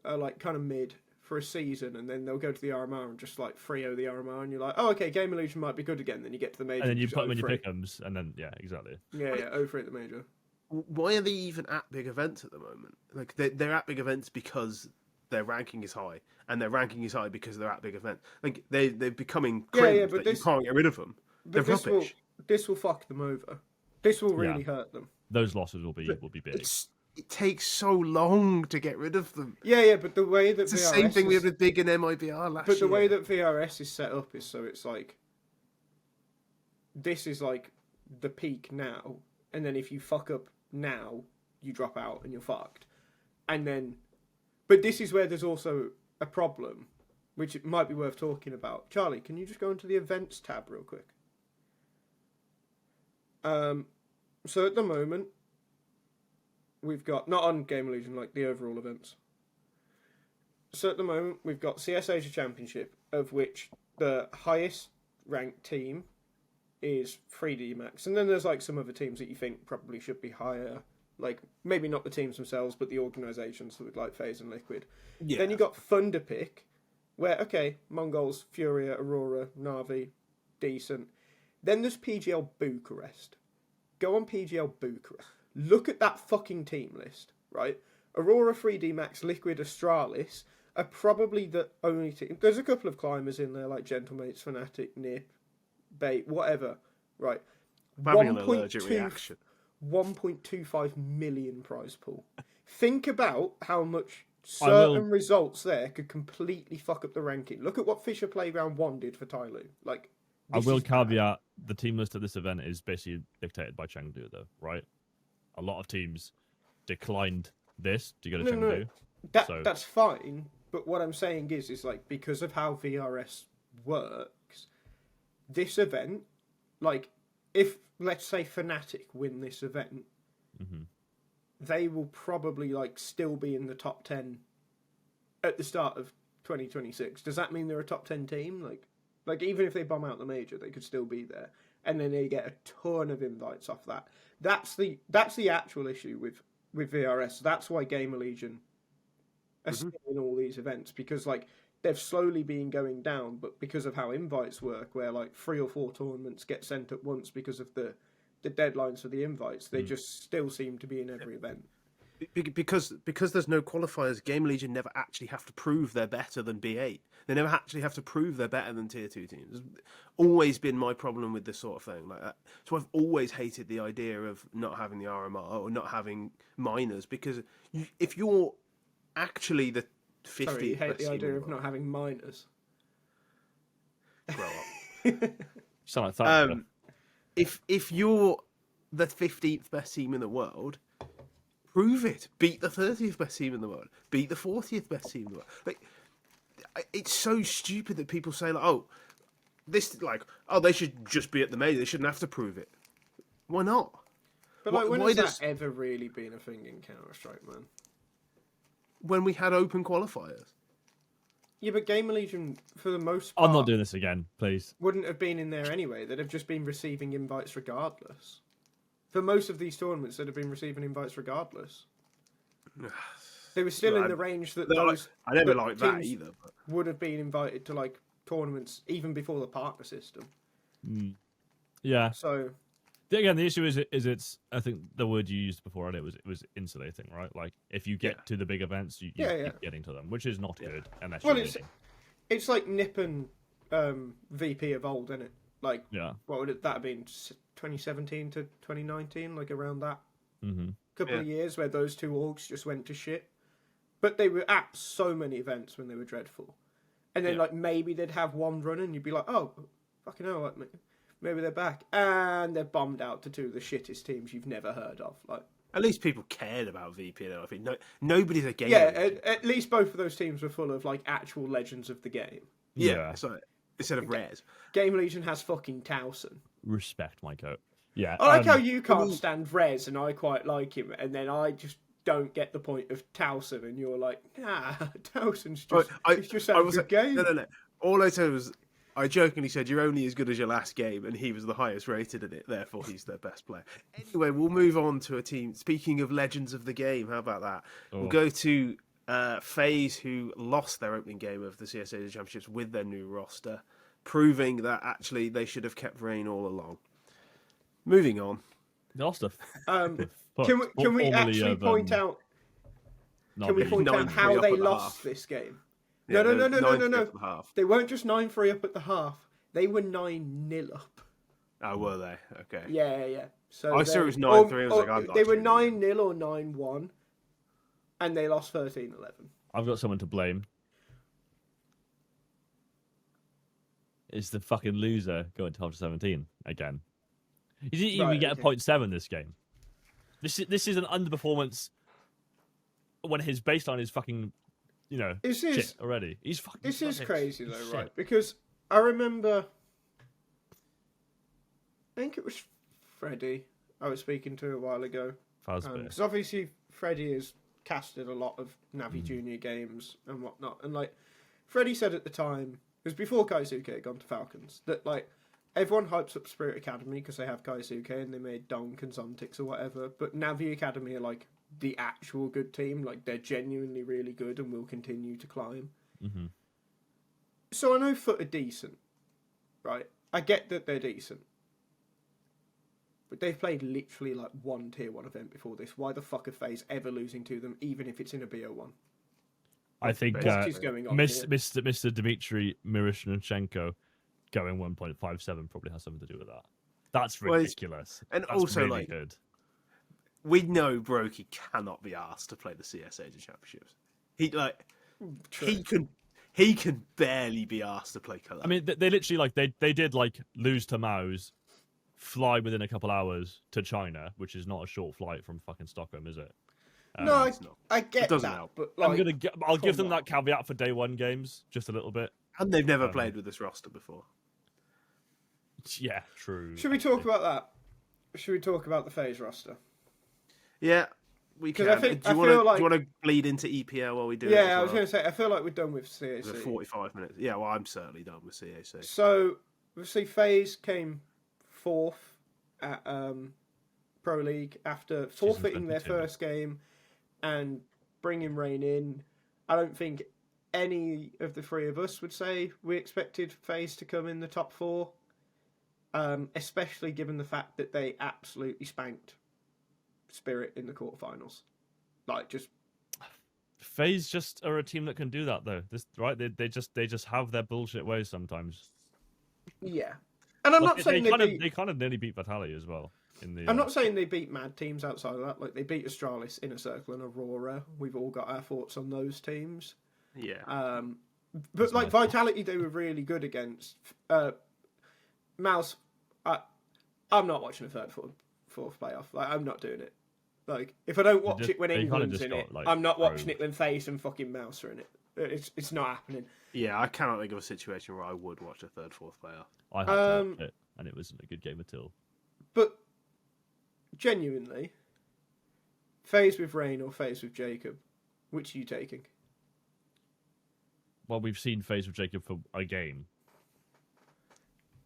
like kind of mid for a season, and then they'll go to the RMR and just like 3-0 the RMR, and you're like, oh, okay, GamerLegion might be good again. Then you get to the major, and then you put them in your pick'ems, and then exactly. Yeah, 0-3 at the major. Why are they even at big events at the moment? Like they're at big events because their ranking is high, and their ranking is high because they're at big events. Like they're becoming cringe, but you can't get rid of them. They're rubbish. This will fuck them over. This will really hurt them. Those losses will be big. It takes so long to get rid of them. Yeah, but the way that it's the same thing we had with Big and MIBR last year. But the way that VRS is set up is so it's like this is like the peak now, and then if you fuck up now, you drop out and you're fucked. And then, but this is where there's also a problem, which it might be worth talking about. Charlie, can you just go into the events tab real quick? So at the moment, we've got, not on GamerLegion, like the overall events. So at the moment, we've got CS Asia Championship, of which the highest ranked team is 3D Max. And then there's like some other teams that you think probably should be higher. Like, maybe not the teams themselves, but the organisations with like FaZe and Liquid. Yeah. Then you got Thunder Pick, where, okay, Mongols, Furia, Aurora, Na'Vi, decent. Then there's PGL Bucharest. Go on PGL Bucharest. Look at that fucking team list, right? Aurora, 3D Max, Liquid, Astralis are probably the only team. There's a couple of climbers in there, like Gentlemates, Fnatic, Nip, Bait, whatever, right? Having an allergic reaction. 1.25 million prize pool. Think about how much certain results there could completely fuck up the ranking. Look at what Fisher Playground 1 did for Tyloo. Like, I will caveat the team list of this event is basically dictated by Chengdu, though, right? A lot of teams declined this to go to Chengdu. That's fine, but what I'm saying is like, because of how VRS works, this event, like, if, let's say, Fnatic win this event, they will probably, like, still be in the top 10 at the start of 2026. Does that mean they're a top 10 team? Like even if they bomb out the major, they could still be there. And then they get a ton of invites off that. That's the actual issue with VRS. That's why GamerLegion are still in all these events because like they've slowly been going down, but because of how invites work, where like 3 or 4 tournaments get sent at once because of the deadlines for the invites, they just still seem to be in every event. Because there's no qualifiers, GamerLegion never actually have to prove they're better than B8. They never actually have to prove they're better than Tier 2 teams. It's always been my problem with this sort of thing. Like that. So I've always hated the idea of not having the RMR or not having minors, because if you're actually the 50th Sorry, you hate best the team idea in the of not having minors. Grow up. You sound like that. If you're the 15th best team in the world, prove it. Beat the 30th best team in the world. Beat the 40th best team in the world. Like, it's so stupid that people say, like, they should just be at the major. They shouldn't have to prove it. Why not? But like, when has that ever really been a thing in Counter-Strike, man? When we had open qualifiers. Yeah, but GamerLegion, for the most part... I'm not doing this again, please. ...wouldn't have been in there anyway. They'd have just been receiving invites regardless. For most of these tournaments, they'd have been receiving invites regardless. They were still in the range that those... I never liked that either. But... would have been invited to, like, tournaments even before the partner system. Yeah. So... Again, the issue is it's. I think the word you used before, and it was insulating, right? Like if you get to the big events, you keep getting to them, which is not good. Unless it's like Nip and VP of old, isn't it? Like, what would that have been? 2017 to 2019, like around that couple of years where those two orgs just went to shit. But they were at so many events when they were dreadful, and then like maybe they'd have one run, and you'd be like, oh, fucking hell, like, maybe they're back, and they're bombed out to 2 of the shittest teams you've never heard of. Like, at least people cared about VP. I think nobody's a gamer. Yeah, at least both of those teams were full of like actual legends of the game. Yeah. So instead of rares, GamerLegion has fucking Towson. Respect my coat. Yeah, I like how you can't stand Rez, and I quite like him, and then I just don't get the point of Towson, and you're like, nah, Towson's just it's just a good game. No. All I said was, I jokingly said, you're only as good as your last game, and he was the highest rated in it, therefore he's their best player. Anyway, we'll move on to a team. Speaking of legends of the game, how about that? We'll go to FaZe, who lost their opening game of the CSA Championships with their new roster, proving that actually they should have kept Rain all along. Moving on. They lost Can we actually point out? Can we point out how they lost this game? Yeah, no. They weren't just 9-3 up at the half. They were 9-0 up. Oh, were they? Okay. Yeah. So I saw it was 9-3. I was like, I'm not. They were 9-0 or 9-1, and they lost 13-11. I've got someone to blame. It's the fucking loser going to 17 again. He didn't even get a 0.7 this game. This is an underperformance when his baseline is fucking, shit already. He's fucking. This is crazy though, shit. Right? Because I remember, I think it was Freddie I was speaking to a while ago. Because obviously Freddie has casted a lot of Navi Junior games and whatnot, and like Freddie said at the time, it was before Kyousuke had gone to Falcons, that like everyone hypes up Spirit Academy because they have Kyousuke and they made Donk and Zontics or whatever, but Navi Academy are like the actual good team. Like, they're genuinely really good and will continue to climb. Mm-hmm. So I know Foot are decent, right? I get that they're decent. But they've played literally like one Tier 1 event before this. Why the fuck are FaZe ever losing to them, even if it's in a BO1? I think what is going on Mr. Dmitry Miroshnichenko going 1.57 probably has something to do with that. That's ridiculous. And that's also, really like, good. We know Brokey cannot be asked to play the CS Asia Championships. He can barely be asked to play Collab. I mean, they literally like they did like lose to Maus, fly within a couple hours to China, which is not a short flight from fucking Stockholm, is it? No, I get that, help. but like, I'll give them that caveat for day one games, just a little bit. And they've never played with this roster before. Yeah, true. Should we talk about that? Should we talk about the FaZe roster? Yeah, we can. Do you want to bleed into EPL while we do it? Yeah, I was going to say, I feel like we're done with CAC. 45 minutes. Yeah, well, I'm certainly done with CAC. So, obviously, FaZe came 4th at Pro League after forfeiting their first game and bringing Rain in. I don't think any of the three of us would say we expected FaZe to come in the top 4, especially given the fact that they absolutely spanked Spirit in the quarterfinals. Like, just FaZe just are a team that can do that though. They just have their bullshit ways sometimes. Yeah, and I'm not saying they kind of nearly beat Vitality as well. I'm not saying they beat mad teams outside of that. Like, they beat Astralis, Inner Circle, and Aurora. We've all got our thoughts on those teams. Yeah. But like Vitality, they were really good against Mouse. I'm not watching a third, fourth playoff. Like, I'm not doing it. Like, if I don't watch it when England's in it, I'm not watching it when FaZe and fucking Mouse are in it. It's not happening. Yeah, I cannot think of a situation where I would watch a third, fourth playoff. I had to watch it, and it wasn't a good game at all. But genuinely, FaZe with Rain or FaZe with Jacob, which are you taking? Well, we've seen FaZe with Jacob for a game.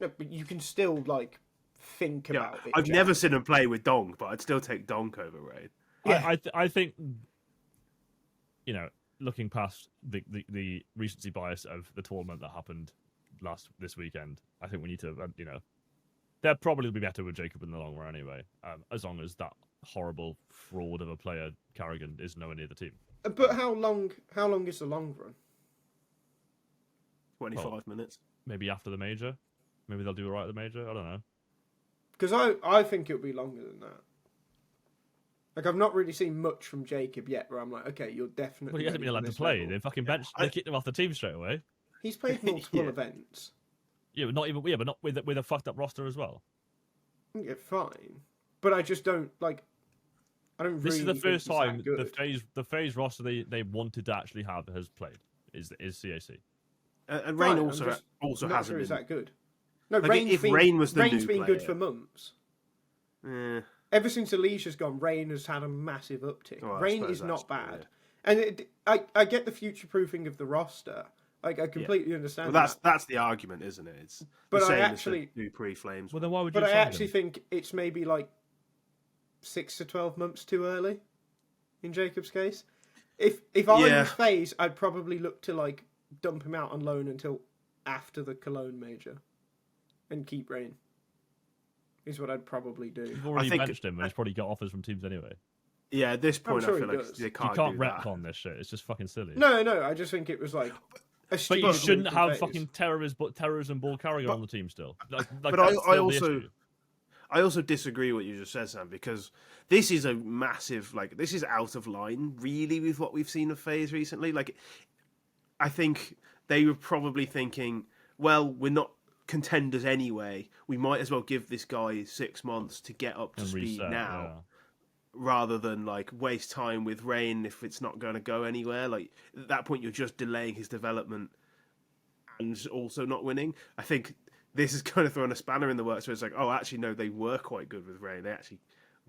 No, but you can still, like, think about it. I've never seen him play with Donk, but I'd still take Donk over Rain. Yeah. I think, you know, looking past the recency bias of the tournament that happened this weekend, I think we need to, you know, they'll probably be better with Jacob in the long run anyway, as long as that horrible fraud of a player, Carrigan, is nowhere near the team. But how long is the long run? 25 minutes. Maybe after the major. Maybe they'll do it right at the major. I don't know. Because I think it'll be longer than that. Like, I've not really seen much from Jacob yet where I'm like, okay, you're definitely... Well, he hasn't been allowed to play. They fucking benched. They kicked him off the team straight away. He's played multiple events. Yeah, but not with a fucked up roster as well. Yeah, fine. But I just don't, like... I don't This really is the first time the FaZe roster they wanted to actually have has played. Is CAC. And Rain also not hasn't sure been... is that good. No, like, Rain was the Rain's new been player. good for months. Eh. Ever since Alicia's gone, Rain has had a massive uptick. Well, Rain is not bad. And I get the future-proofing of the roster. Like, I completely understand that. That's the argument, isn't it? It's but the same I actually... as the new pre-Flames. Well, then why would you But I sign actually him? think it's maybe, like, 6 to 12 months too early, in Jacob's case. If I was FaZe, I'd probably look to, like, dump him out on loan until after the Cologne major. And keep Rain. Is what I'd probably do. You've already benched him, and he's probably got offers from teams anyway. Yeah, at this point, sure I feel he like does. they can't You can't do that. retcon this shit. It's just fucking silly. No, I just think it was like... But you shouldn't have fucking terrorism ball carrier on the team still. But I also disagree with what you just said, Sam, because this is a massive, like, this is out of line, really, with what we've seen of FaZe recently. Like, I think they were probably thinking, well, we're not contenders anyway. We might as well give this guy 6 months to get up to speed now, rather than, like, waste time with Rain if it's not going to go anywhere. Like, at that point, you're just delaying his development and also not winning. I think this is kind of throwing a spanner in the works where it's like, oh, actually, no, they were quite good with Rain. They actually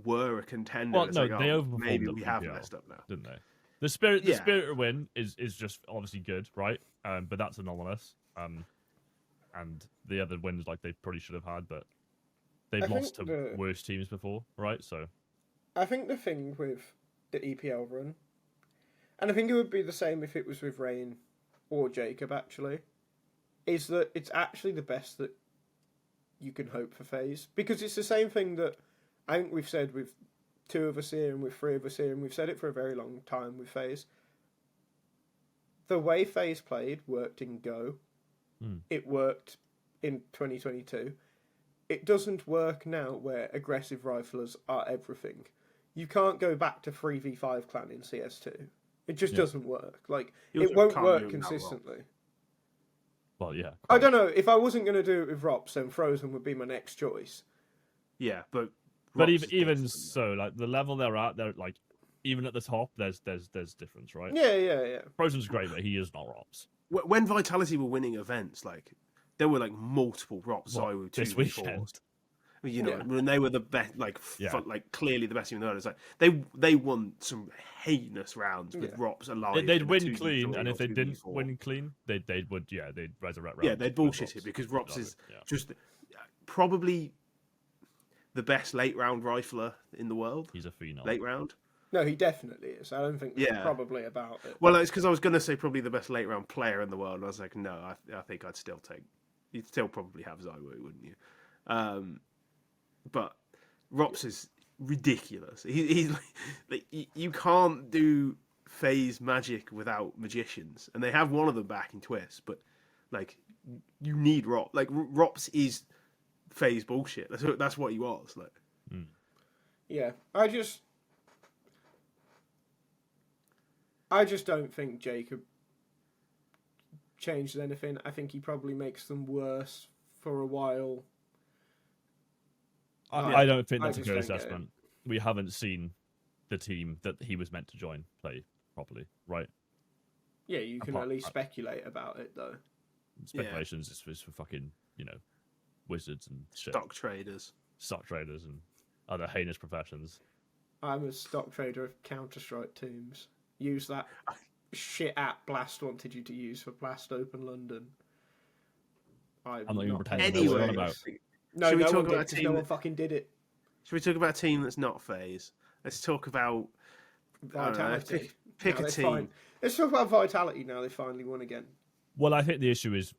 were a contender. Well, it's no, like, they overperformed. maybe we have messed up now, didn't they? The spirit to win is just obviously good, right? But that's anomalous. And the other wins, like, they probably should have had, but they've lost to worse teams before, right? So I think the thing with the EPL run, and I think it would be the same if it was with Rain or Jacob, actually, is that it's actually the best that you can hope for FaZe. Because it's the same thing that I think we've said with 2 of us here and with 3 of us here, and we've said it for a very long time with FaZe. The way FaZe played worked in Go. It worked in 2022. It doesn't work now where aggressive riflers are everything. You can't go back to 3v5 clan in CS2. It just doesn't work. Like, it won't work consistently. Well, yeah. I don't know. If I wasn't going to do it with Rops, then Frozen would be my next choice. Yeah, but even so, like, the level they're at, they're like, even at the top, there's difference, right? Yeah. Frozen's great, but he is not Rops. When Vitality were winning events, like, there were, like, multiple Rops. This weekend. You know, when they were the best, like, clearly the best team in the world. It's like they won some heinous rounds with Rops alive. They'd win clean, and if they didn't win clean, they'd resurrect rounds. Yeah, they'd bullshit it because Rops is just probably the best late round rifler in the world. He's a phenom. Late round. No, he definitely is. I don't think it's probably about it. Well, it's because I was going to say probably the best late round player in the world, and I was like, no, I think I'd still take. You'd still probably have Zywo, wouldn't you? But Rops is ridiculous. He's like, you can't do FaZe magic without magicians, and they have one of them back in Twist, but like you need Rops. Like Rops is FaZe bullshit. That's what he was like. Yeah, I just don't think Jacob changed anything. I think he probably makes them worse for a while. I don't think that's a good assessment. We haven't seen the team that he was meant to join play properly, right? Yeah, you can at least speculate about it, though. Speculations is for fucking, wizards and shit. Stock traders and other heinous professions. I'm a stock trader of Counter-Strike teams. Use that shit app Blast wanted you to use for Blast Open London. I'm not even pretending anyway, what you're on about. No, no one did, because no one fucking did it. Should we talk about a team that's not FaZe? Let's talk about Vitality. Pick a team. Fine. Let's talk about Vitality now. They finally won again. Well, I think the issue is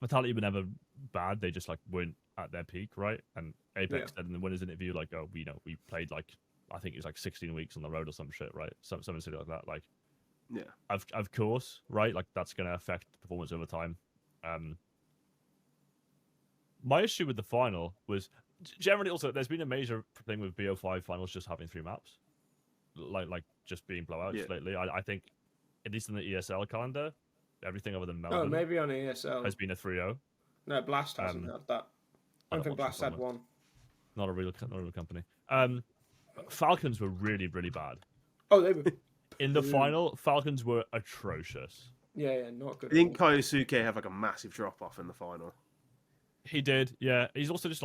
Vitality were never bad. They just weren't at their peak, right? And Apex said in the winners interview, we played I think it was 16 weeks on the road or some shit, right? Something silly like that. Of course, right? That's going to affect performance over time. My issue with the final was generally also there's been a major thing with BO5 finals just having 3 maps, like just being blowouts lately. I think at least in the ESL calendar, everything other than Melbourne. Oh, maybe on ESL has been a 3-0. No, Blast hasn't had that. I don't think Blast had one. Not a real company. Falcons were really, really bad. Oh, they were in the final. Falcons were atrocious. Yeah, not good. Didn't Kyousuke have a massive drop off in the final? He did, yeah. He's also just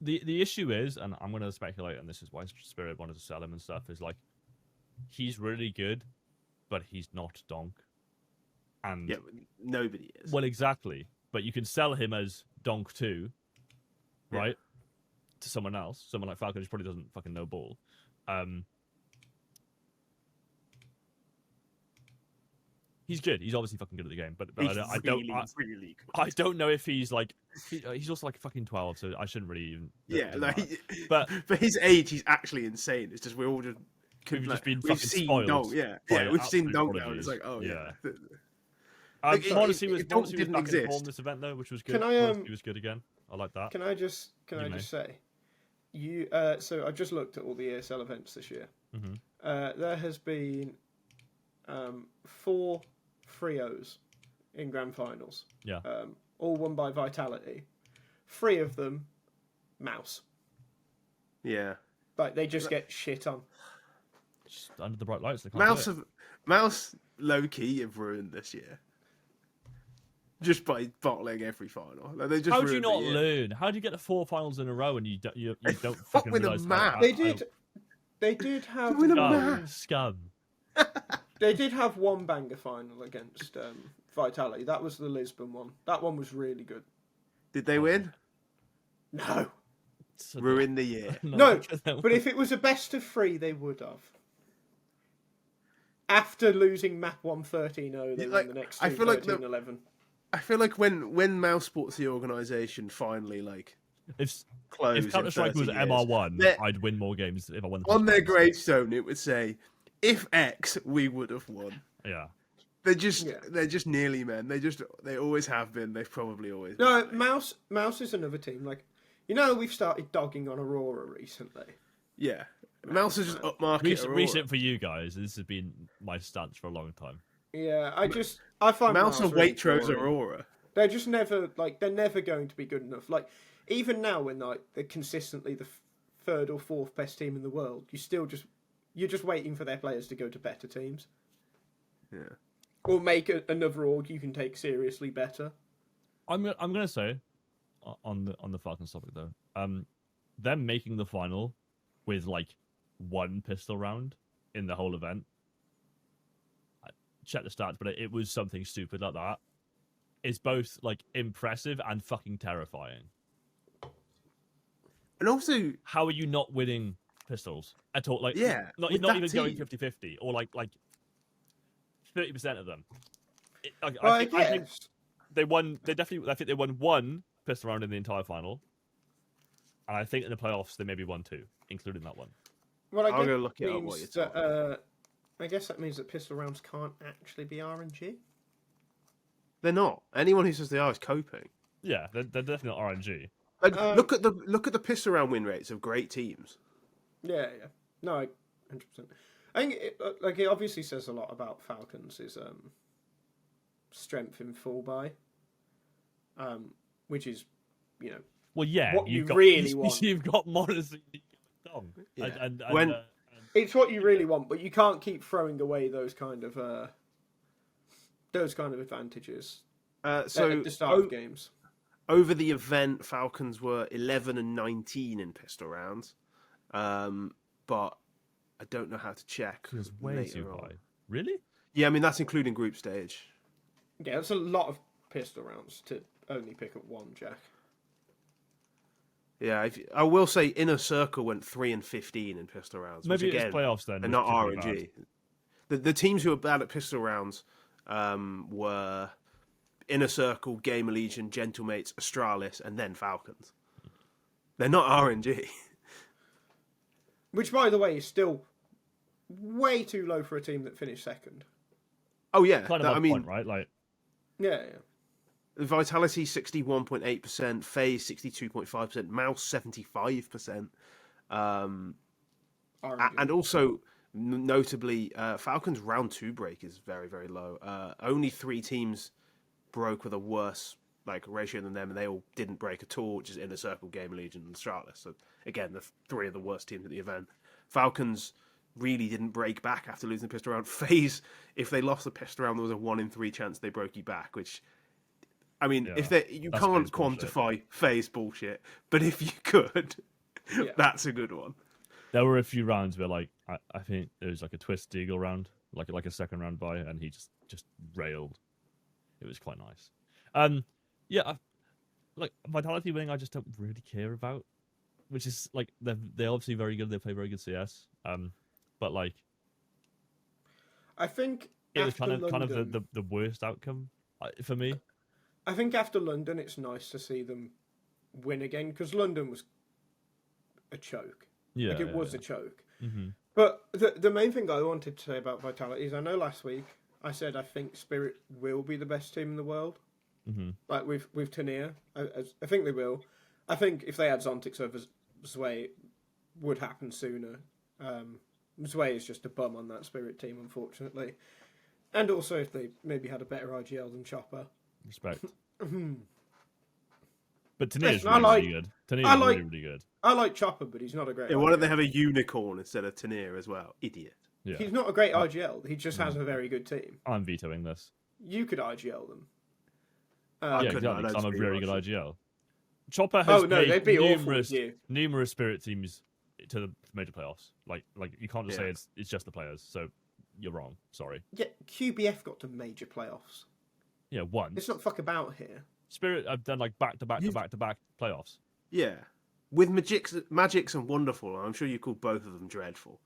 the issue is, and I'm going to speculate, and this is why Spirit wanted to sell him and stuff, is he's really good, but he's not Donk. And nobody is. Well, exactly. But you can sell him as Donk 2, right? To someone else, someone like Falcon, who probably doesn't fucking know ball. He's good. He's obviously fucking good at the game, but I don't know if he's he's also fucking 12, so I shouldn't really even. But for his age, he's actually insane. It's just we've just been we've fucking seen spoiled. Donk, we've seen Donk now. It's Modesty was back didn't in exist. form this event though, which was good. He was good again. I like that. Can I just say, so I just looked at all the ESL events this year. Mm-hmm. There has been 4 3-0s in grand finals. Yeah. All won by Vitality. 3 of them, Mouse. Yeah. They just get shit on. Just under the bright lights. They can't Mouse low key have ruined this year. Just by bottling every final. They just how do you not learn? How do you get the 4 finals in a row and you don't fucking realize that? They did have scum. They did have one banger final against Vitality. That was the Lisbon one. That one was really good. Did they win? No. Ruin the year. No, but if it was a best of 3, they would have. After losing map 1 13-0, they won the next 2 13-11. I feel like when Metizport, the organisation, finally closed. If Counter-Strike was MR1, I'd win more games if I won. On their gravestone, it would say, "If X, we would have won." Yeah. They're just nearly men. They always have been. They've probably always been. No, Mouse is another team. We've started dogging on Aurora recently. Yeah. Mouse is just upmarket. Recent for you guys. This has been my stance for a long time. Yeah, I find Mouse and really Waitrose Aurora. They're just never they're never going to be good enough. Even now when they're consistently the 3rd or 4th best team in the world, you're just waiting for their players to go to better teams. Yeah. Or make another org you can take seriously better. I'm gonna say on the Falcons topic though, them making the final with 1 pistol round in the whole event. Check the stats, but it was something stupid like that. It's both impressive and fucking terrifying. And also, how are you not winning pistols at all? Like, not even going 50-50 or like 30% of them. I think they won. I think they won one pistol round in the entire final, and I think in the playoffs they maybe won 2, including that one. Well, I'll go look it up what you're talking. I guess that means that pistol rounds can't actually be RNG. They're not. Anyone who says they are is coping. Yeah, they're definitely not RNG. Like, look at the pistol round win rates of great teams. Yeah. No, 100%. I think it obviously says a lot about Falcons' strength in full buy, which is, well, yeah, what you really want. You've got Morrissey, Yeah. and it's what you really want, but you can't keep throwing away those kind of advantages so at the start of games. Over the event, Falcons were 11 and 19 in pistol rounds, but I don't know how to check. It's way too high. Really? Yeah, I mean that's including group stage. Yeah, that's a lot of pistol rounds to only pick up one, Jack. Yeah, I will say Inner Circle went 3 and 15 in pistol rounds. Maybe which, again, it's playoffs then, and not RNG. The teams who were bad at pistol rounds were Inner Circle, GamerLegion, Gentlemates, Astralis, and then Falcons. They're not RNG. Which, by the way, is still way too low for a team that finished second. Oh yeah, kind of point, right? Like, yeah. Vitality 61.8%, FaZe 62.5%, Mouse 75%, and also notably, Falcons round 2 break is very, very low. Only 3 teams broke with a worse ratio than them, and they all didn't break at all, which is Inner Circle, GamerLegion, and Astralis. So again, the 3 of the worst teams at the event. Falcons really didn't break back after losing the pistol round. FaZe, if they lost the pistol round, there was a 1 in 3 chance they broke you back, which, I mean, you can't quantify FaZe bullshit, but if you could, that's a good one. There were a few rounds where, I think there was a Twist Eagle round, like a second round by, and he just railed. It was quite nice. Vitality winning, I just don't really care about, which is they're obviously very good. They play very good CS, but I think it was kind of the worst outcome for me. I think after London, it's nice to see them win again, because London was a choke. Yeah, it was a choke. Mm-hmm. But the main thing I wanted to say about Vitality is, I know last week I said I think Spirit will be the best team in the world. Mm-hmm. Like with Tania, I think they will. I think if they had Zontix over Zwei, it would happen sooner. Zwei is just a bum on that Spirit team, unfortunately. And also if they maybe had a better IGL than Chopper. Respect. But Tania's really good. Tania's really good. I like Chopper, but he's not a great IGL. Why don't they have a unicorn instead of Tania as well? Idiot. Yeah. He's not a great IGL. He just has a very good team. I'm vetoing this. You could IGL them. Exactly. I'm a very good IGL. Chopper has played numerous Spirit teams to the major playoffs. Like you can't just say it's just the players. So you're wrong. Sorry. Yeah, QBF got to major playoffs. Yeah, once. It's not fuck about here. Spirit have done back to back playoffs. Yeah, with Magix and Wonderful. I'm sure you called both of them dreadful.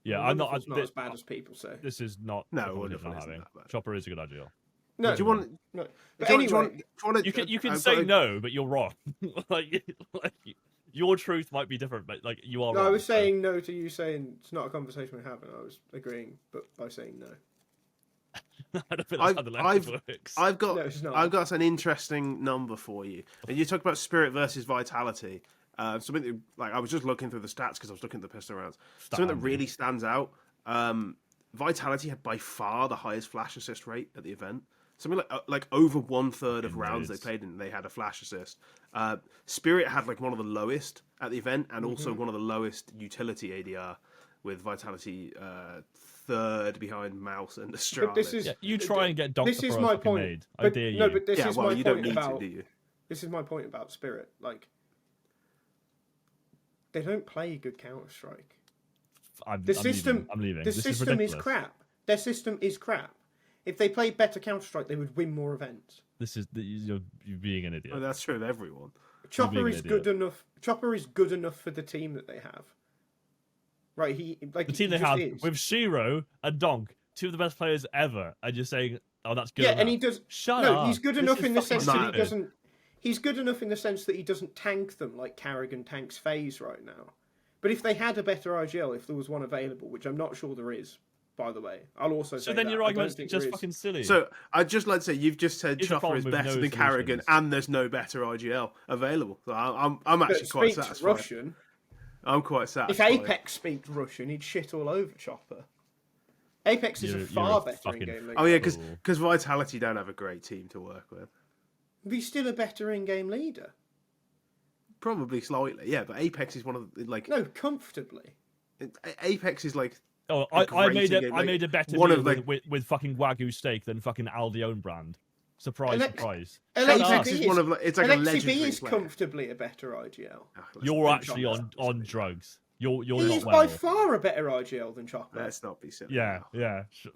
Yeah, I'm not as bad as people say. This is not. No, Wonderful isn't that bad. Chopper is a good IGL. No, do you want? No. But anyway, you can say no, but you're wrong. Your truth might be different, but you are. No, wrong, I was saying no to you saying it's not a conversation we're having. I was agreeing, but by saying no. I don't think that's how the language works. I've got an interesting number for you. And you talk about Spirit versus Vitality. Something I was just looking through the stats because I was looking at the pistol rounds. Something that really stands out. Vitality had by far the highest flash assist rate at the event. Something like over 1/3 of rounds they played in, they had a flash assist. Spirit had one of the lowest at the event, and also one of the lowest utility ADR, with Vitality third behind Mouse and Astralis. But this is you try and get Dr. This is my point. Made. I dare you. No, but this is my you point don't need about. to, do you? This is my point about Spirit. They don't play good Counter Strike. I'm leaving. The system is crap. Their system is crap. If they played better Counter Strike, they would win more events. You're being an idiot. Oh, that's true of everyone. Chopper is good enough. Chopper is good enough for the team that they have. Right, the team they have with Shiro and Donk, two of the best players ever, and you're saying, "Oh, that's good." Yeah, enough. and he does. Shut up. He's good enough in the sense that he stupid. doesn't. He's good enough in the sense that he doesn't tank them like Carrigan tanks FaZe right now. But if they had a better IGL, if there was one available, which I'm not sure there is, by the way, I'll also say so. Then that. your argument's just fucking silly. So I'd just like to say you've just said Chopper is better than Carrigan, and there's no better IGL available. So I'm actually quite satisfied. Russian. I'm quite satisfied. If Apex speaks Russian, he'd shit all over Chopper. Apex is a far better in-game leader. Oh yeah, because Vitality don't have a great team to work with. But he's still a better in-game leader. Probably slightly, yeah. But Apex is one of the, like comfortably. Apex is like. Oh, I made a better deal with fucking Wagyu steak than fucking Aldi own brand. Surprise, surprise. Apex is one of it's like a legendary is player. Comfortably a better IGL. You're actually on drugs. You're he not is well. By far a better IGL than Chopper. Let's not be silly. Yeah.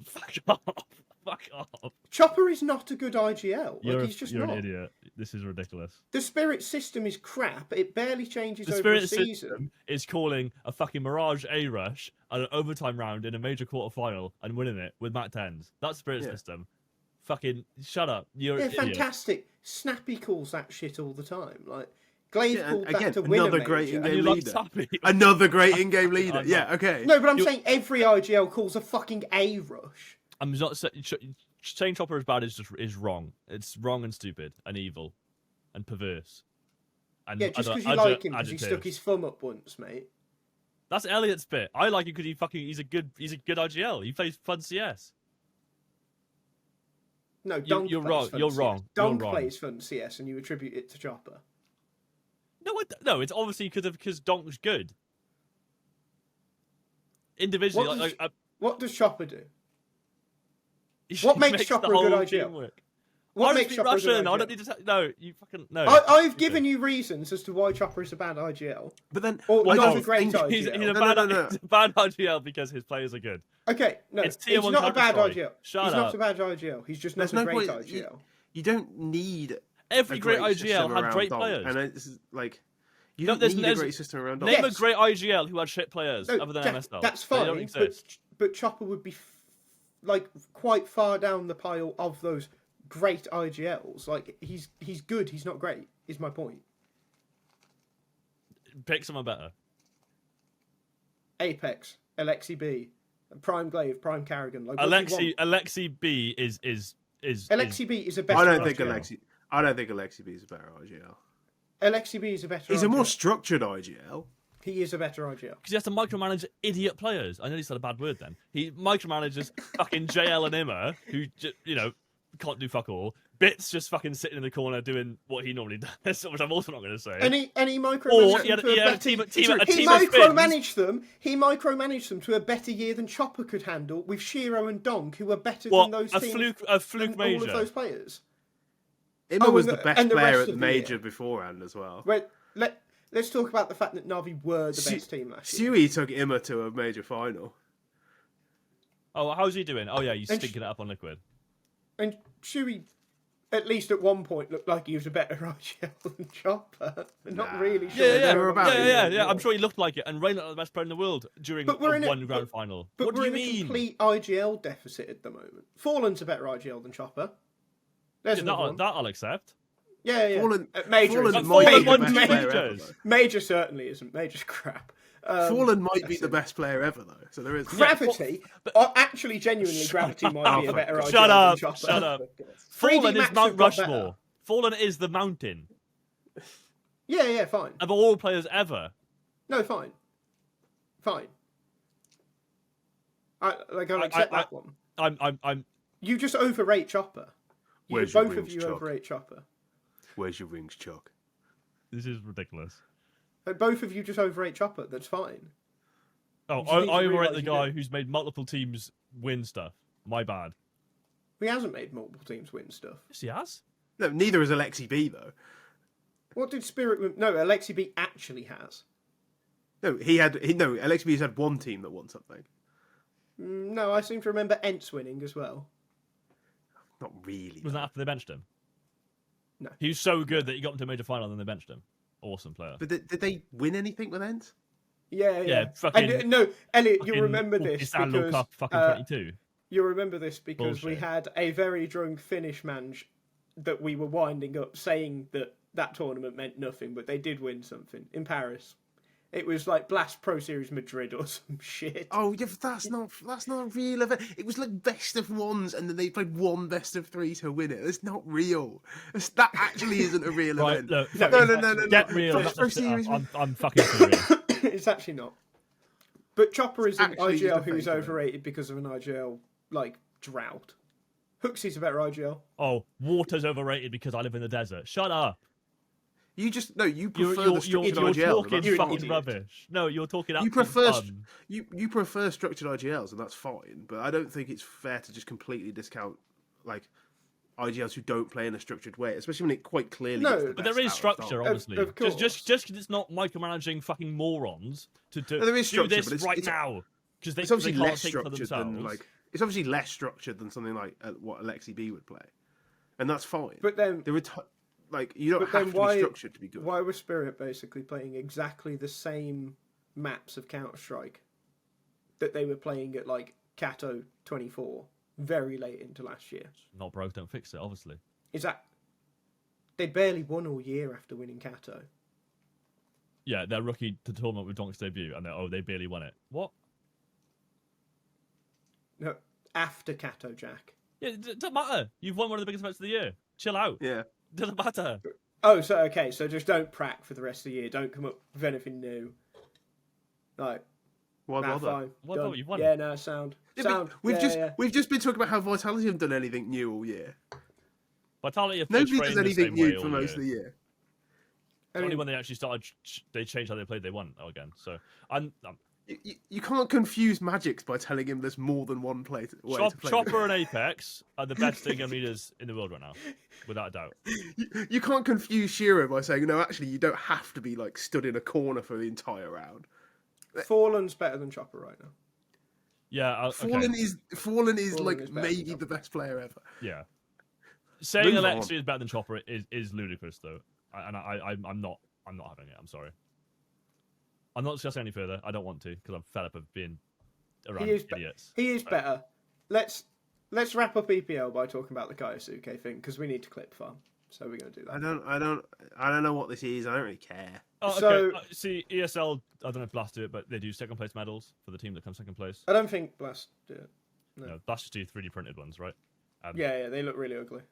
Fuck off. Fuck off. Chopper is not a good IGL. He's just you're not. an idiot. This is ridiculous. The Spirit system is crap. It barely changes over a season. The Spirit system is calling a fucking Mirage A-Rush at an overtime round in a major quarter-final and winning it with Mac 10s. That's Spirit system. Fucking shut up. You're an idiot. Fantastic. Snappy calls that shit all the time. Like, Glaive called again, that to win another a great major. in-game leader. Another great in-game leader. Yeah, okay. No, but I'm saying every IGL calls a fucking A-Rush. I'm not saying Chopper is bad. Is wrong. It's wrong and stupid and evil, and perverse. And yeah, just because you like him because he stuck his thumb up once, mate. That's Elliot's bit. I like him because he's a good IGL. He plays fun CS. No, Donk you're wrong. You're wrong. Donk plays fun CS, and you attribute it to Chopper. No, it's obviously because Donk's good. Individually, what does Chopper do? What makes Chopper a good IGL? What makes Chopper a good IGL? I don't need to no, you fucking no. I've given you reasons as to why Chopper is a bad IGL. But then, not a great IGL. He's a bad IGL because his players are good. Okay, no, it's not a bad IGL. He's not a bad IGL. He's just not a great IGL. You don't need every great IGL had great players. And it's like you don't need a great system around. Name a great IGL who had shit players other than MSL. That's fine. They don't exist. But Chopper would be quite far down the pile of those great IGLs. Like he's good. He's not great. Is my point. Pick someone better. Apex, Alexi B, Prime Glaive, Prime Carrigan. Alexi B is Alexi B is a better. I don't think Alexi B is a better IGL. Alexi B is a better. He's IGL. a more structured IGL. He is a better IGL. Because he has to micromanage idiot players. I know he said a bad word then. He micromanages fucking JL and Imma, who, can't do fuck all. Bits just fucking sitting in the corner doing what he normally does, which I'm also not going to say. And he micromanaged them. He micromanaged them to a better year than Chopper could handle with Shiro and Donk, who were better than those teams. A fluke major. All of those players. Imma was the best player at the major beforehand as well. Wait, let's talk about the fact that Na'Vi were the best team last year. Sui took Imma to a major final. Oh, how's he doing? Oh yeah, he's stinking it up on Liquid. And Shui, at least at one point, looked like he was a better IGL than Chopper. Not really sure. Yeah. I'm sure he looked like it. And Rain looked like the best player in the world during one grand final. But what do you mean? We're in a complete IGL deficit at the moment. Fallen's a better IGL than Chopper. There's that I'll accept. Yeah. Major certainly isn't. Major's crap. Fallen might be the best player ever, though. So there is Gravity. Actually, genuinely, Gravity might be a better IGL than Chopper. Shut up. Fallen is Mount Rushmore. Fallen is the mountain. Yeah, fine. Of all players ever. No, fine. I'll accept that one. I'm. You just overrate Chopper. Both of you overrate Chopper. Where's your rings, Chuck? This is ridiculous. Both of you just overrate Chopper. That's fine. Oh, I overrate the guy who's made multiple teams win stuff. My bad. He hasn't made multiple teams win stuff. Yes, he has. No, neither has Alexi B, though. What did Spirit... No, Alexi B actually has. No, Alexi B's had one team that won something. No, I seem to remember Ents winning as well. Not really. Was that after they benched him? No. He was so good that he got into a major final and then they benched him. Awesome player. But did they win anything with Ents? Yeah. Fucking, no, Elliot, you remember this because Cup fucking 22. You remember this because we Bullshit. had a very drunk Finnish man that we were winding up saying that tournament meant nothing, but they did win something in Paris. It was like Blast Pro Series Madrid or some shit. Oh, yeah, that's not a real event. It was like best of ones, and then they played one best of 3 to win it. It's not real. That actually isn't a real Right, event. look, No. Get real. Blast Pro Series. I'm fucking serious. It's actually not. But Chopper is an actually just IGL a who's fake event. overrated because of an IGL drought. Hooksy's a better IGL. Oh, water's overrated because I live in the desert. Shut up. You prefer the You're structured talking IGLs. and that's fucking fine. rubbish. No, you're talking. You prefer fun. you prefer structured IGLs, and that's fine. But I don't think it's fair to just completely discount IGLs who don't play in a structured way, especially when it quite clearly. No, gets the But best there is out of structure, Dom. obviously. Of course. Just because it's not micromanaging fucking morons to No, there is do structure, this but right it's now because they It's obviously can't less think for structured themselves. than it's obviously less structured than something like what Alexi B would play, and that's fine. But then, you don't have to be structured to be good. why was Spirit basically playing exactly the same maps of Counter-Strike that they were playing at Cato 24 very late into last year? Not broke, don't fix it. Obviously. Is that they barely won all year after winning Cato? Yeah, their rookie to tournament with Donk's debut, and they barely won it. What? No, after Cato, Jack. Yeah, it doesn't matter. You've won one of the biggest events of the year. Chill out. Yeah. Doesn't matter. Oh, so just don't prac for the rest of the year. Don't come up with anything new. Why Nah, bother? fine. Why Done. bother? You've won. Yeah, no, sound. Yeah, Sound. we've Yeah. just been talking about how Vitality haven't done anything new all year. Vitality have Nobody trained does the anything same new way for all most of year. the year. Only when they actually started, they changed how they played. They won again. So I'm You can't confuse Magics by telling him there's more than one way to play. Chopper and Apex are the best game leaders in the world right now, without a doubt. You can't confuse Shiro by saying no. Actually, you don't have to be stood in a corner for the entire round. Fallen's better than Chopper right now. Yeah, okay. Fallen is Fallen is better maybe than the Chopper. best player ever. Yeah. Saying Move Alexi on. is better than Chopper is ludicrous, though, and I'm not having it. I'm sorry. I'm not discussing any further. I don't want to because I'm fed up of being around idiots. He is better. Let's wrap up EPL by talking about the Kyousuke thing because we need to clip farm. So we're going to do that. I don't know what this is. I don't really care. Oh, okay. So- See, ESL. I don't know if Blast do it, but they do second place medals for the team that comes second place. I don't think Blast do it. No, Blast just do 3D printed ones, right? Yeah, they look really ugly.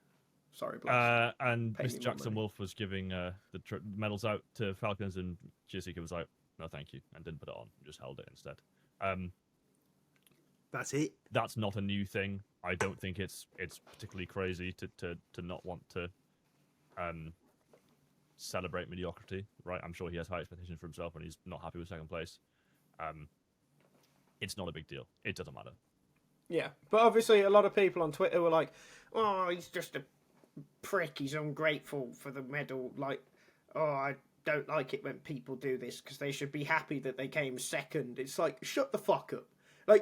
Sorry, Blast. And Pay me Mr. more Jackson money. Wolf was giving the medals out to Falcons, and GSEK was like, "No, thank you," and didn't put it on. Just held it instead. That's it. That's not a new thing. I don't think it's particularly crazy to not want to celebrate mediocrity, right? I'm sure he has high expectations for himself, and he's not happy with second place. It's not a big deal. It doesn't matter. Yeah, but obviously a lot of people on Twitter were like, "Oh, he's just a prick. He's ungrateful for the medal. I don't like it when people do this because they should be happy that they came second." It's like, shut the fuck up.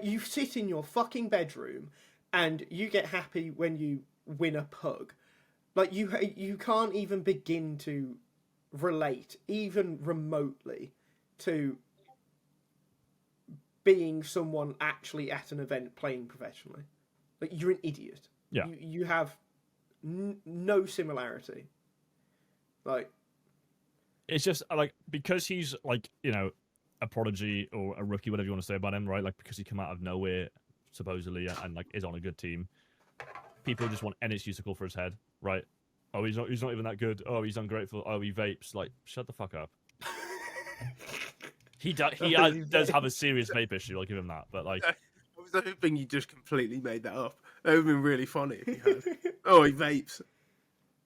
You sit in your fucking bedroom and you get happy when you win a pug. You can't even begin to relate, even remotely, to being someone actually at an event playing professionally. You're an idiot. Yeah. You have no similarity. It's just because he's a prodigy or a rookie, whatever you want to say about him, right? Because he came out of nowhere supposedly and is on a good team. People just want any excuse to call for his head, right? Oh, he's not even that good. Oh, he's ungrateful. Oh, he vapes. Shut the fuck up. He does have a serious vape issue. I'll give him that. But I was hoping you just completely made that up. That would have been really funny if you had. Oh, he vapes.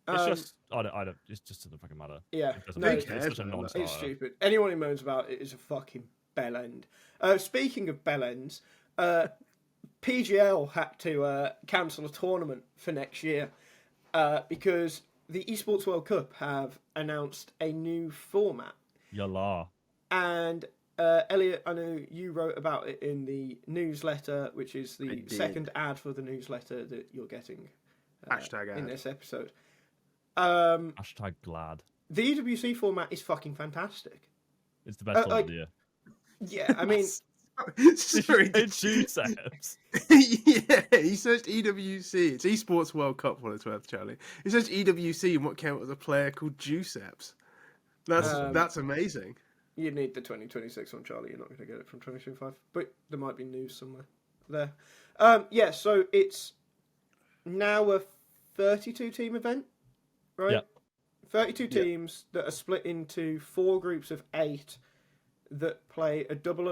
it's just I don't. It just doesn't fucking matter. Yeah, It doesn't no, matter. it It's such a cares, man. non-starter. It's stupid. Anyone who moans about it is a fucking bell end. Speaking of bell ends, PGL had to cancel a tournament for next year because the Esports World Cup have announced a new format. Yalla. And Elliot, I know you wrote about it in the newsletter, which is I the did. second ad for the newsletter that you're getting Hashtag in ad. this episode. Hashtag glad. the EWC format is fucking fantastic. It's the best one of the year. Yeah, I mean, sorry, Giuseppe. Yeah, he searched EWC. It's Esports World Cup for what it's worth, Charlie. He searched EWC and what counted as a player called Giuseppe. That's amazing. You need the 2026 one, Charlie. You're not going to get it from 2025, but there might be news somewhere there. Yeah, so it's now a 32-team event, right? Yeah. 32 teams that are split into 4 groups of 8 that play a double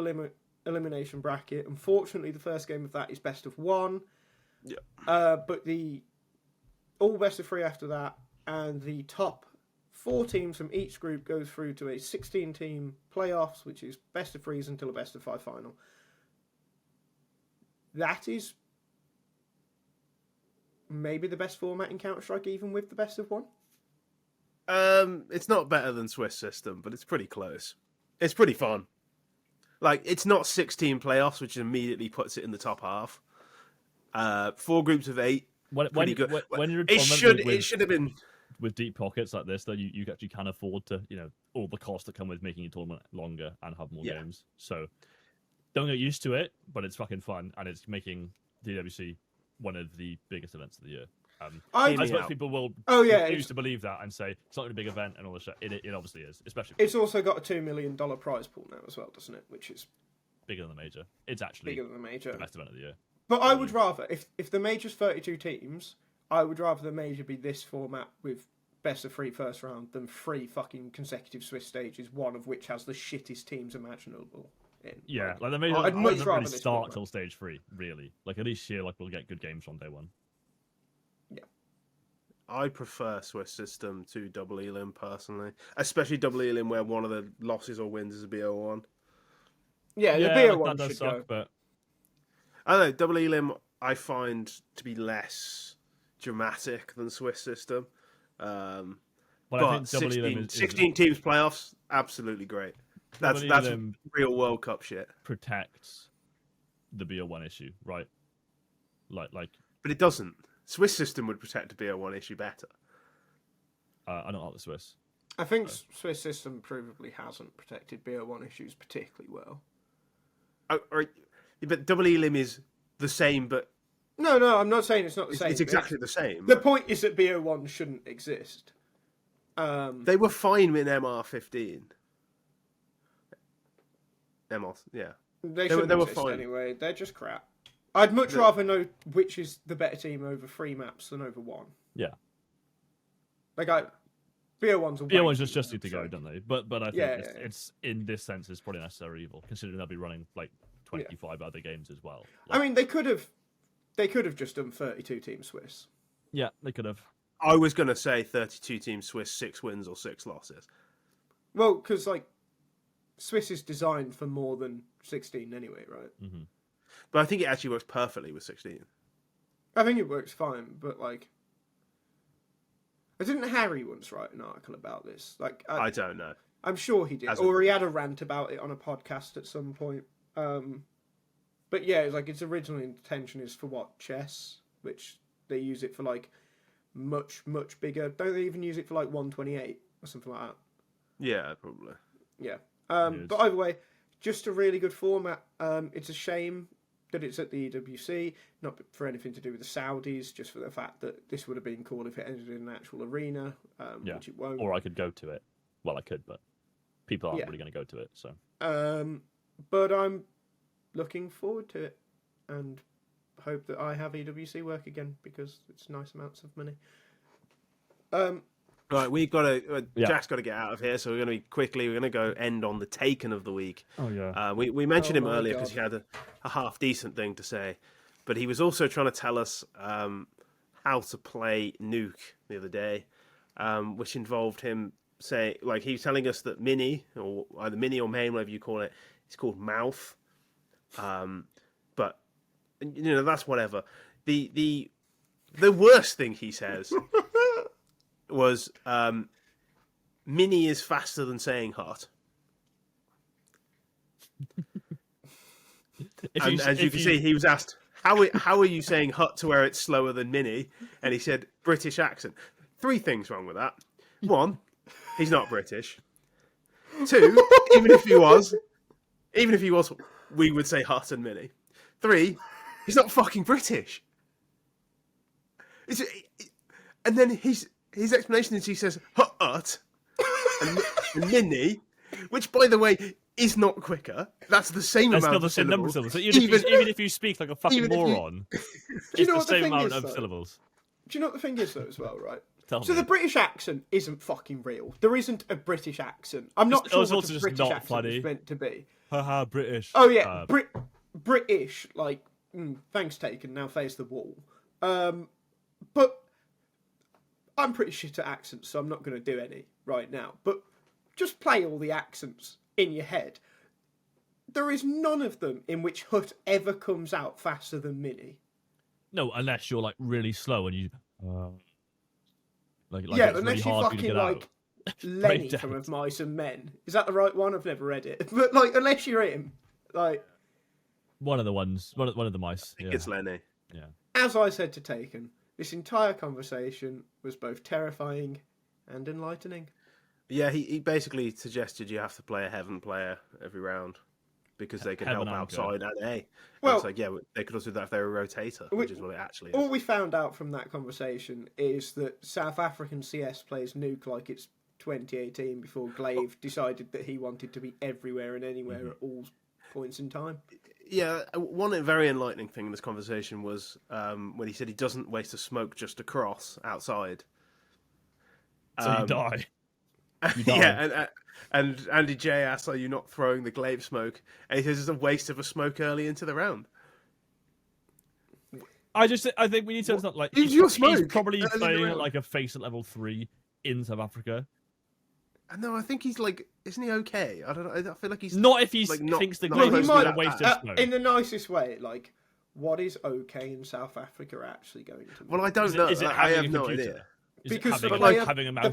elimination bracket. Unfortunately, the first game of that is best of 1. Yeah. But the all best of 3 after that, and the top 4 teams from each group go through to a 16-team playoffs, which is best of 3s until a best of 5 final. That is maybe the best format in Counter-Strike, even with the best of 1. It's not better than Swiss system, but it's pretty close. It's pretty fun. Like, it's not 16 playoffs, which immediately puts it in the top half. 4 groups of 8. Pretty good. When you're it should have been with deep pockets like this, though. You actually can afford to, all the costs that come with making a tournament longer and have more games. So don't get used to it, but it's fucking fun, and it's making DWC one of the biggest events of the year. I suppose people will refuse to believe that and say it's not a big event and all this shit. It obviously is, especially. It's also got a $2 million prize pool now as well, doesn't it? Which is bigger than the major. It's actually bigger than the major. The best event of the year. But I would rather, if the major's 32 teams, I would rather the major be this format with best of 3 first round than 3 fucking consecutive Swiss stages, one of which has the shittest teams imaginable. Yeah, like the major I'd much rather really start till stage 3, really. Like at least here, like we'll get good games on day 1. Yeah. I prefer Swiss system to double elim personally, especially double elim where one of the losses or wins is a BO1. Yeah, the BO1 should suck, go. But I don't know, double elim I find to be less dramatic than Swiss system. But I think 16 teams playoffs, absolutely great. That's real World Cup shit. Protects the BO1 issue, right? Like. But it doesn't. Swiss system would protect the BO1 issue better. I don't like the Swiss. I think Swiss system provably hasn't protected BO1 issues particularly well. But double elim is the same, but no, I'm not saying it's not the same. It's exactly the same. The point is that BO1 shouldn't exist. They were fine with MR15. Yeah. They were fine anyway. They're just crap. I'd much rather know which is the better team over 3 maps than over 1. Yeah. Like BO1's just need to go, don't they? But I think it's in this sense it's probably necessary evil, considering they'll be running like 25 other games as well. I mean, they could have just done 32 team Swiss. Yeah, they could have. I was going to say 32 team Swiss, 6 wins or 6 losses. Well, because like Swiss is designed for more than 16 anyway, right? Mm-hmm. But I think it actually works perfectly with 16. I think it works fine, but like, didn't Harry once write an article about this? Like, I don't know. I'm sure he did, or he had a rant about it on a podcast at some point. But yeah, it's like its original intention is for chess, which they use it for like much bigger. Don't they even use it for like 128 or something like that? Yeah, probably. Yeah. But either way, just a really good format. It's a shame that it's at the EWC, not for anything to do with the Saudis, just for the fact that this would have been cool if it ended in an actual arena, which it won't. Or I could go to it. Well, I could, but people aren't really going to go to it. So. But I'm looking forward to it, and hope that I have EWC work again because it's nice amounts of money. Right, we've got to. Jack's got to get out of here, so we're going to go end on the Taken of the week. Oh yeah. We mentioned him earlier because he had a half decent thing to say, but he was also trying to tell us how to play Nuke the other day, which involved him saying, like, he was telling us that Mini, or either Mini or Main, whatever you call it, it's called Mouth. But that's whatever. The worst thing he says. Was Mini is faster than saying hot. As you can see, he was asked, how are you saying hot to where it's slower than Mini? And he said, British accent. 3 things wrong with that. 1, he's not British. 2, even if he was, we would say hot and mini. 3, he's not fucking British. And then his explanation is he says hut and mini, which by the way is not quicker. That's the same amount of syllables. So even if you speak like a fucking moron, it's the same amount of syllables. Do you know what the thing is though as well, right? Tell so me. The British accent isn't fucking real. There isn't a British accent. I'm not sure what a British accent is meant to be. Haha, British. Oh yeah, British. Like, thanks taken. Now face the wall. But I'm pretty shit at accents, so I'm not going to do any right now. But just play all the accents in your head. There is none of them in which hut ever comes out faster than mini. No, unless you're like really slow and you. Yeah, it's unless really you hard fucking like Lenny from Of Mice and Men. Is that the right one? I've never read it, but like, unless you're him, like one of the ones, one of the mice. I think it's Lenny. Yeah. As I said to Taken, this entire conversation was both terrifying and enlightening. Yeah, he basically suggested you have to play a Heaven player every round because they can help outside and A. Well, it's like, yeah, they could also do that if they were a rotator, which is what it actually is. All we found out from that conversation is that South African CS plays Nuke like it's 2018 before Glaive decided that he wanted to be everywhere and anywhere at all points in time. Yeah, one very enlightening thing in this conversation was when he said he doesn't waste a smoke just across outside. So you die. Yeah, and Andy J asks, "Are you not throwing the Glaive smoke?" And he says it's a waste of a smoke early into the round. I think we need to understand, like, he's probably playing at like a FaZe at level 3 in South Africa. No, I think he's like, isn't he okay? I don't know. I feel like he's not if he like, thinks the Glaive is a waste of smoke. In the nicest way, like, what is okay in South Africa actually going to be? Well, I don't know. I have no idea. Because the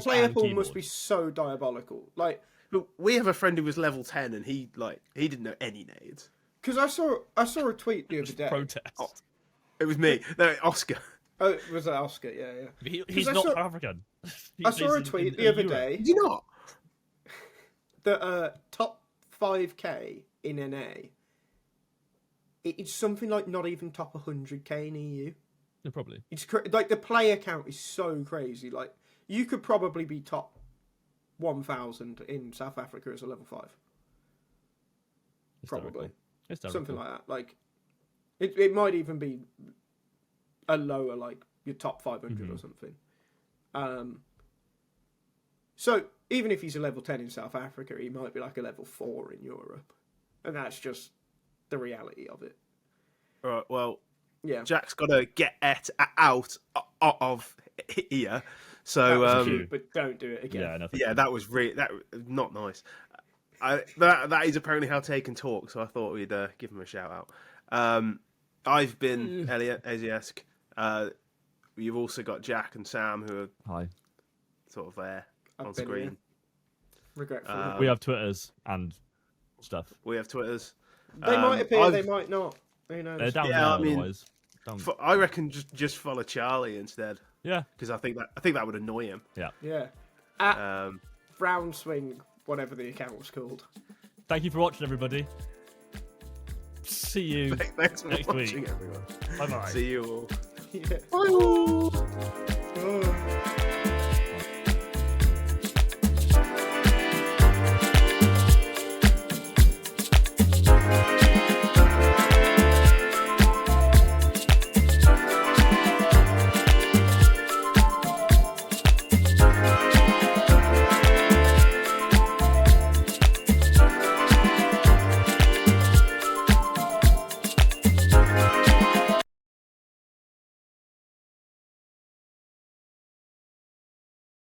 player pool must be so diabolical. Like, look, we have a friend who was level 10 and he didn't know any nades. Because I saw a tweet the other day. Protest. Oh, it was me. No, Oscar. Oh, it was Oscar? Yeah. He's not South African. I saw a tweet the other day. Did you not? The top 5k in NA. It's something like not even top 100k in EU. Yeah, probably. It's like the player count is so crazy. Like, you could probably be top 1,000 in South Africa as a level 5. Probably. Something like that. Like, it might even be a lower, like your top 500 or something. So even if he's a level 10 in South Africa, he might be like a level 4 in Europe, and that's just the reality of it. All right. Well. Yeah, Jack's got to get out of here. So, cute, but don't do it again. Yeah, that was not nice. That is apparently how Taken talk. So I thought we'd give him a shout out. I've been Elliot Aziesk. You've also got Jack and Sam who are sort of there on screen. Here. Regretfully, we have Twitters and stuff. We have Twitters. They might appear. They might not. Who knows? They're down there otherwise. I reckon just follow Charlie instead. Yeah, because I think that would annoy him. Yeah. At Brown Swing, whatever the account was called. Thank you for watching, everybody. See you Thanks for next watching, week. Everyone. Bye bye. See you all. Yeah. Bye. Oh.